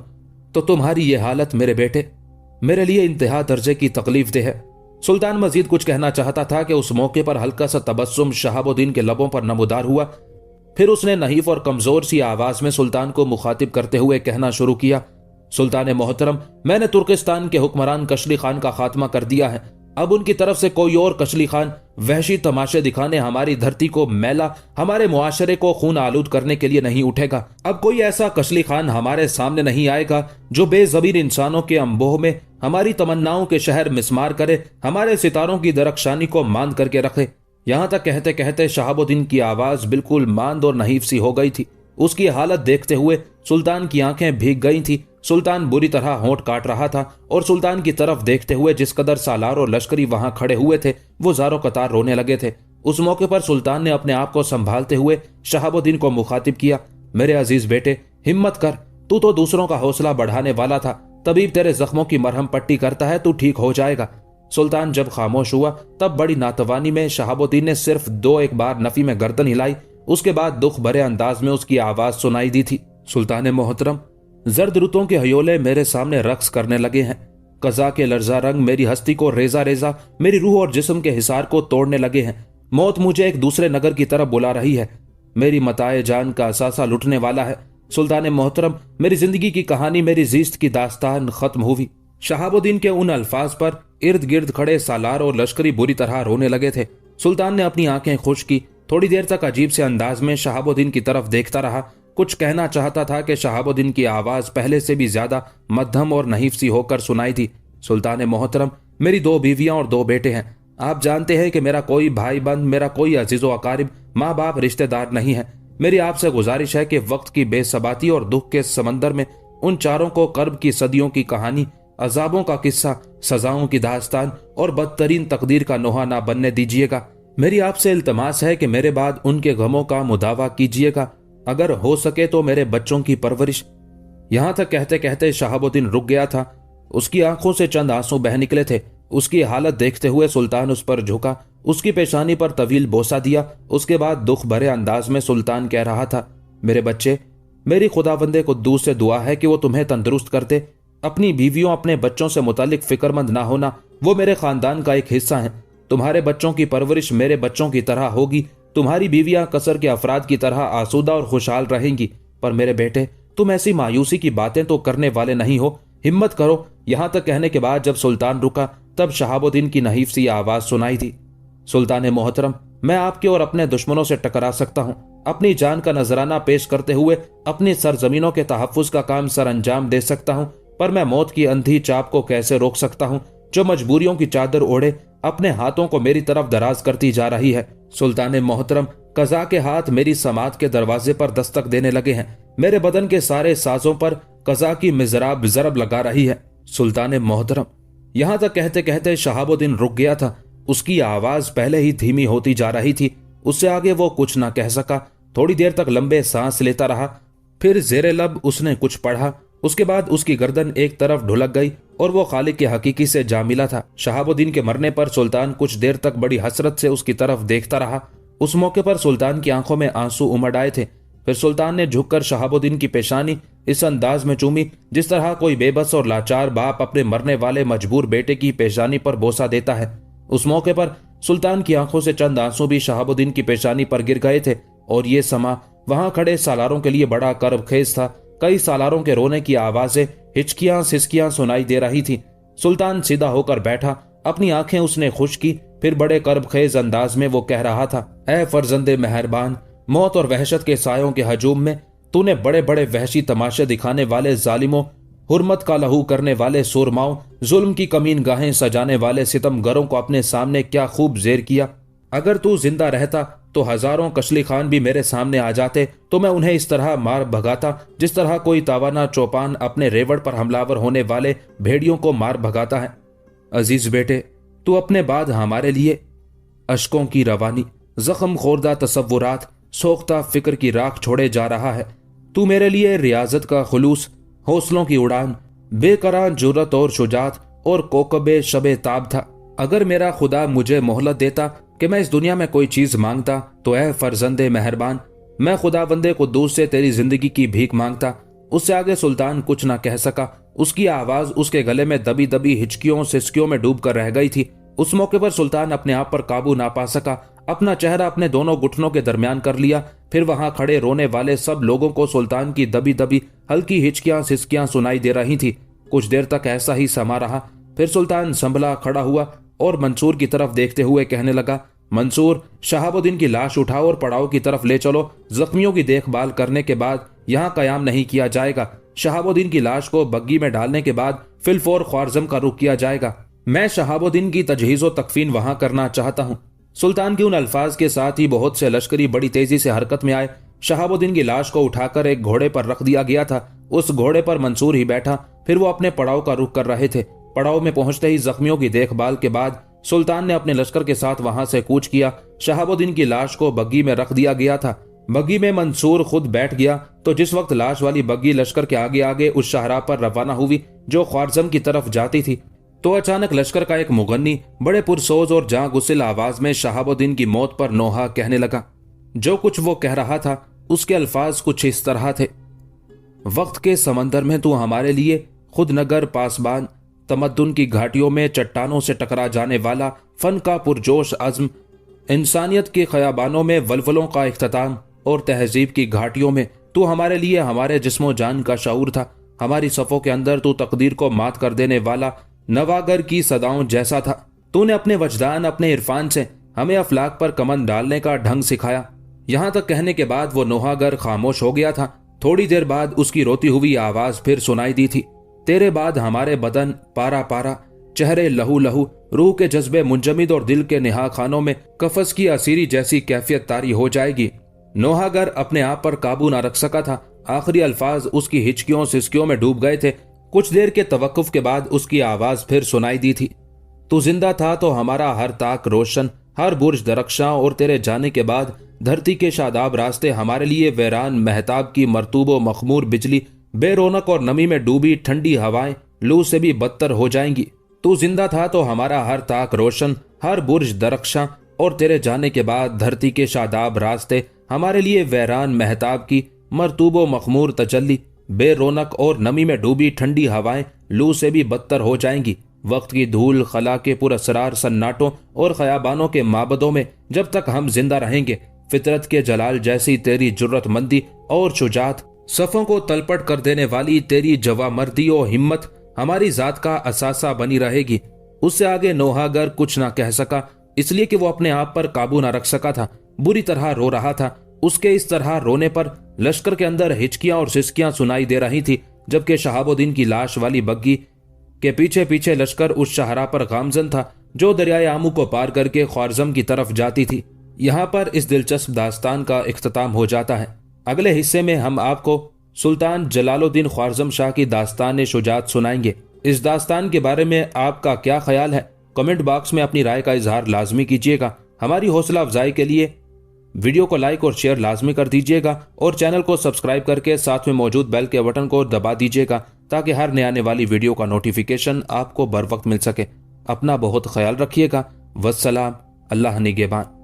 तो तुम्हारी ये हालत मेरे बेटे मेरे लिए इंतहा दर्जे की तकलीफ दे है। सुल्तान मजीद कुछ कहना चाहता था कि उस मौके पर हल्का सा तबस्सुम शहाबुद्दीन के लबों पर नमूदार हुआ। फिर उसने नहीफ और कमजोर सी आवाज में सुल्तान को मुखातिब करते हुए कहना शुरू किया, सुल्तान मोहतरम, मैंने तुर्किस्तान के हुक्मरान कशली खान का खात्मा कर दिया है। अब उनकी तरफ से कोई और कशली खान वहशी तमाशे दिखाने हमारी धरती को मैला, हमारे मुआशरे को खून आलूद करने के लिए नहीं उठेगा। अब कोई ऐसा कशली खान हमारे सामने नहीं आएगा जो बेज़मीर इंसानों के अंबोह में हमारी तमन्नाओं के शहर मिस्मार करे, हमारे सितारों की दरख्शानी को मांद करके रखे। यहां तक कहते कहते शहाबुद्दीन की आवाज बिल्कुल मांद और नहीफ सी हो गई थी। उसकी हालत देखते हुए सुल्तान की आंखें भीग गई थी। सुल्तान बुरी तरह होंठ काट रहा था और सुल्तान की तरफ देखते हुए जिस कदर सालार और लश्करी वहां खड़े हुए थे वो जारो कतार रोने लगे थे। उस मौके पर सुल्तान ने अपने आप को संभालते हुए शहाबुद्दीन को मुखातिब किया, मेरे अजीज बेटे, हिम्मत कर, तू तो दूसरों का हौसला बढ़ाने वाला था। तबीब तेरे जख्मों की मरहम पट्टी करता है, तू ठीक हो जाएगा। सुल्तान जब खामोश हुआ तब बड़ी नातवानी में शहाबुद्दीन ने सिर्फ 2-1 बार नफी में गर्दन हिलाई। उसके बाद दुख भरे अंदाज में उसकी आवाज सुनाई दी थी, सुल्तान मोहतरम, जर्द रुतों के हयोले मेरे सामने रक्स करने लगे हैं। कज़ा के लर्जा रंग मेरी हस्ती को रेजा रेजा, मेरी रूह और जिस्म के हिसार को तोड़ने लगे हैं। मौत मुझे एक दूसरे नगर की तरफ बुला रही है। मेरी मताए जान का असासा लुटने वाला है। सुल्तान मोहतरम, मेरी जिंदगी की कहानी, मेरी जीस्त की दास्तान खत्म हुई। शहाबुद्दीन के उन अल्फाज पर इर्द गिर्द खड़े सालार और लश्करी बुरी तरह रोने लगे थे। सुल्तान ने अपनी आंखें खुश की, थोड़ी देर तक अजीब से अंदाज में शहाबुद्दीन की तरफ देखता रहा। कुछ कहना चाहता था कि शहाबुद्दीन की आवाज पहले से भी ज्यादा मध्यम और नहीफ सी होकर सुनाई थी। सुल्तान मोहतरम, मेरी 2 बीवियां और 2 बेटे हैं। आप जानते हैं कि मेरा कोई भाई बंद, मेरा कोई अजीजो अकारिब, माँ बाप, रिश्तेदार नहीं है। मेरी आपसे गुजारिश है कि वक्त की बेसबाती और दुख के समंदर में उन चारों को कर्ब की सदियों की कहानी, अजाबों का किस्सा, सजाओं की दास्तान और बदतरीन तकदीर का नोहा ना बनने दीजिएगा। मेरी आपसे इल्तमास है कि मेरे बाद उनके गमों का मुदावा कीजिएगा। अगर हो सके तो मेरे बच्चों की परवरिश। यहां तक कहते कहते शहाबुद्दीन रुक गया था। उसकी आंखों से चंद आंसू बह निकले थे। उसकी हालत देखते हुए सुल्तान उस पर झुका, उसकी पेशानी पर तवील बोसा दिया। उसके बाद दुख भरे अंदाज में सुल्तान कह रहा था, मेरे बच्चे, मेरी खुदावंदे कुद्दूस से दुआ है कि वो तुम्हें तंदुरुस्त कर दे। अपनी बीवियों, अपने बच्चों से मुतालिक फिक्रमंद ना होना, वो मेरे खानदान का एक हिस्सा है। तुम्हारे बच्चों की परवरिश मेरे बच्चों की तरह होगी, तुम्हारी बीवियां कसर के अफराद की तरह आसूदा और खुशहाल रहेंगी। पर मेरे बेटे, तुम ऐसी मायूसी की बातें तो करने वाले नहीं हो, हिम्मत करो। यहां तक कहने के बाद जब सुल्तान रुका तब शहाबुद्दीन की नहीफ सी आवाज सुनाई थी, सुल्तान मोहतरम, मैं आपके और अपने दुश्मनों से टकरा सकता हूं। अपनी जान का नजराना पेश करते हुए अपनी सरजमीनों के तहफ्फुज का काम सर अंजाम दे सकता हूं, पर मैं मौत की अंधी चाप को कैसे रोक सकता हूं जो मजबूरियों की चादर ओढ़े अपने हाथों को मेरी तरफ दराज करती जा रही है। सुल्तान मोहतरम, कज़ा के हाथ मेरी समात के दरवाजे पर दस्तक देने लगे हैं। मेरे बदन के सारे साजों पर कज़ा की मिजराब ज़रब लगा रही है। सुल्तान मोहतरम, यहां तक कहते कहते शहाबुद्दीन रुक गया था। उसकी आवाज पहले ही धीमी होती जा रही थी। उससे आगे वो कुछ ना कह सका। थोड़ी देर तक लंबे सांस लेता रहा, फिर जेरे लब उसने कुछ पढ़ा। उसके बाद उसकी गर्दन एक तरफ ढुलक गई और वो खालिक के हकीकी से जा मिला था। शहाबुद्दीन के मरने पर सुल्तान कुछ देर तक बड़ी हसरत से उसकी तरफ देखता रहा। उस मौके पर सुल्तान की आंखों में आंसू उमड़ आए थे। फिर सुल्तान ने झुककर शहाबुद्दीन की पेशानी इस अंदाज में चूमी जिस तरह कोई बेबस और लाचार बाप अपने मरने वाले मजबूर बेटे की पेशानी पर बोसा देता है। उस मौके पर सुल्तान की आंखों से चंद आंसू भी शहाबुद्दीन की पेशानी पर गिर गए थे और ये समा वहां खड़े सालारों के लिए बड़ा कर्बखेज था। कई सालारों के रोने की आवाजें, हिचकियां सिसकियां सुनाई दे रही थी। सुल्तान सीधा होकर बैठा, अपनी आंखें उसने खुश की, फिर बड़े कर्बखेज अंदाज में वो कह रहा था, ऐ फर्जंदे मेहरबान, मौत और वहशत के सायों के हजूम में तूने बड़े बड़े वहशी तमाशे दिखाने वाले जालिमों, हुर्मत का लहू करने वाले सुरमाओं, जुल्म की कमीन गाहें सजाने वाले सितमगरों को अपने सामने क्या खूब जेर किया। अगर तू जिंदा रहता तो हजारों कशली खान भी मेरे सामने आ जाते तो मैं उन्हें इस तरह मार भगाता जिस तरह कोई तावाना चौपान अपने रेवड़ पर हमलावर होने वाले भेड़ियों को मार भगाता है। अजीज बेटे, तू अपने बाद हमारे लिए अशकों की रवानी, जख्म खोरदा तसव्वुरात, सोख्ता फिक्र की राख छोड़े जा रहा है। तू मेरे लिए रियाजत का खुलूस, हौसलों की उड़ान, बेकरार जुर्रत और शुजात और कोकबे शबे ताब था। अगर मेरा खुदा मुझे मोहलत देता कि मैं इस दुनिया में कोई चीज मांगता तो ऐ फर्जंदे मेहरबान, मैं खुदावंदे कुद्दूस से तेरी जिंदगी की भीख मांगता। उससे आगे सुल्तान कुछ ना कह सका। उसकी आवाज उसके गले में दबी दबी हिचकियों सिसकियों में डूब कर रह गई थी। उस मौके पर सुल्तान अपने आप पर काबू ना पा सका। अपना चेहरा अपने दोनों घुटनों के दरमियान कर लिया। फिर वहां खड़े रोने वाले सब लोगों को सुल्तान की दबी दबी हल्की हिचकियां सिसकियां सुनाई दे रही थी। कुछ देर तक ऐसा ही समा रहा। फिर सुल्तान संभला खड़ा हुआ और मंसूर की तरफ देखते हुए कहने लगा, मंसूर, शहाबुद्दीन की लाश उठाओ और पड़ाव की तरफ ले चलो। जख्मियों की देखभाल करने के बाद यहाँ कयाम नहीं किया जाएगा। शहाबुद्दीन की लाश को बग्गी में डालने के बाद फिलफौर ख्वारजम का रुख किया जाएगा। मैं शहाबुद्दीन की तजहीज़ो तकफीन वहां करना चाहता हूँ। सुल्तान के उन अल्फाज के साथ ही बहुत से लश्करी बड़ी तेजी से हरकत में आए। शहाबुद्दीन की लाश को उठाकर एक घोड़े पर रख दिया गया था। उस घोड़े पर मंसूर ही बैठा। फिर वो अपने पड़ाव का रुख कर रहे थे। पड़ाव में पहुंचते ही जख्मियों की देखभाल के बाद सुल्तान ने अपने लश्कर के साथ वहां से कूच किया। शहाबुद्दीन की लाश को बग्गी में रख दिया गया था। बग्गी में मंसूर खुद बैठ गया तो जिस वक्त लाश वाली बग्गी लश्कर के आगे आगे उस शाहरा पर रवाना हुई जो ख्वारजम की तरफ जाती थी, तो अचानक लश्कर का एक मुगन्नी बड़े पुरसोज और जां गुस्सिल आवाज में शहाबुद्दीन की मौत पर नोहा कहने लगा। जो कुछ वो कह रहा था उसके अल्फाज कुछ इस तरह थे, वक्त के समंदर में तू हमारे लिए खुद नगर पासबान, तमद्दुन की घाटियों में चट्टानों से टकरा जाने वाला फन का पुरजोश अज़्म, इंसानियत के खयाबानों में वलवलों का इख्तिताम और तहजीब की घाटियों में तू हमारे लिए हमारे जिस्मो जान का शऊर था। हमारी सफ़ों के अंदर तू तकदीर को मात कर देने वाला नवागर की सदाओं जैसा था। तूने अपने वजदान, अपने इरफान से हमें अफलाक पर कमन डालने का ढंग सिखाया। यहां तक कहने के बाद वो नोहागर खामोश हो गया था। थोड़ी देर बाद उसकी रोती हुई आवाज फिर सुनाई दी थी, तेरे बाद हमारे बदन पारा पारा, चेहरे लहू लहू, रूह के जज्बे मुंजमिद और दिल के निहा खानों में कफस की असीरी जैसी कैफियत तारी हो जाएगी। नोहागर अपने आप पर काबू ना रख सका था। आखिरी अल्फाज उसकी हिचकियों सिसकियों में डूब गए थे। कुछ देर के तवक्कुफ के बाद उसकी आवाज फिर सुनाई दी थी, तू जिंदा था तो हमारा हर ताक रोशन, हर बुर्ज दरख्शां, और तेरे जाने के बाद धरती के शादाब रास्ते हमारे लिए वैरान महताब की मरतूब मखमूर बिजली, बेरोनक और नमी में डूबी ठंडी हवाएं लू से भी बदतर हो जाएंगी। तू जिंदा था तो हमारा हर ताक रोशन, हर बुर्ज दरख्शां, और तेरे जाने के बाद धरती के शादाब रास्ते हमारे लिए वैरान महताब की मरतूब मखमूर तजल्ली, बेरोनक और नमी में डूबी ठंडी हवाएं लू से भी बदतर हो जाएंगी। वक्त की धूल खला के पुरअसरार सन्नाटों और ख़याबानों के माबदों में जब तक हम जिंदा रहेंगे, फितरत के जलाल जैसी तेरी जुर्रतमंदी और शुजात, सफ़ों को तलपट कर देने वाली तेरी जवामर्दी और हिम्मत हमारी जात का असासा बनी रहेगी। उससे आगे नोहागर कुछ ना कह सका, इसलिए कि वो अपने आप पर काबू ना रख सका था। बुरी तरह रो रहा था। उसके इस तरह रोने पर लश्कर के अंदर हिचकियां और सिसकियां सुनाई दे रही थी, जबकि शहाबुद्दीन की लाश वाली बग्गी के पीछे पीछे लश्कर उस शाहरा पर गामजन था जो दरियाए आमू को पार करके ख्वारज़म की तरफ जाती थी। यहाँ पर इस दिलचस्प दास्तान का इख्तिताम हो जाता है। अगले हिस्से में हम आपको सुल्तान जलालुद्दीन ख्वारज़म शाह की दास्तान शुजात सुनाएंगे। इस दास्तान के बारे में आपका क्या ख्याल है? कमेंट बॉक्स में अपनी राय का इजहार लाजमी कीजिएगा। हमारी हौसला अफजाई के लिए वीडियो को लाइक और शेयर लाजमी कर दीजिएगा और चैनल को सब्सक्राइब करके साथ में मौजूद बेल के बटन को दबा दीजिएगा ताकि हर नए आने वाली वीडियो का नोटिफिकेशन आपको बर वक्त मिल सके। अपना बहुत ख्याल रखिएगा। वस्सलाम। अल्लाह निगहबान।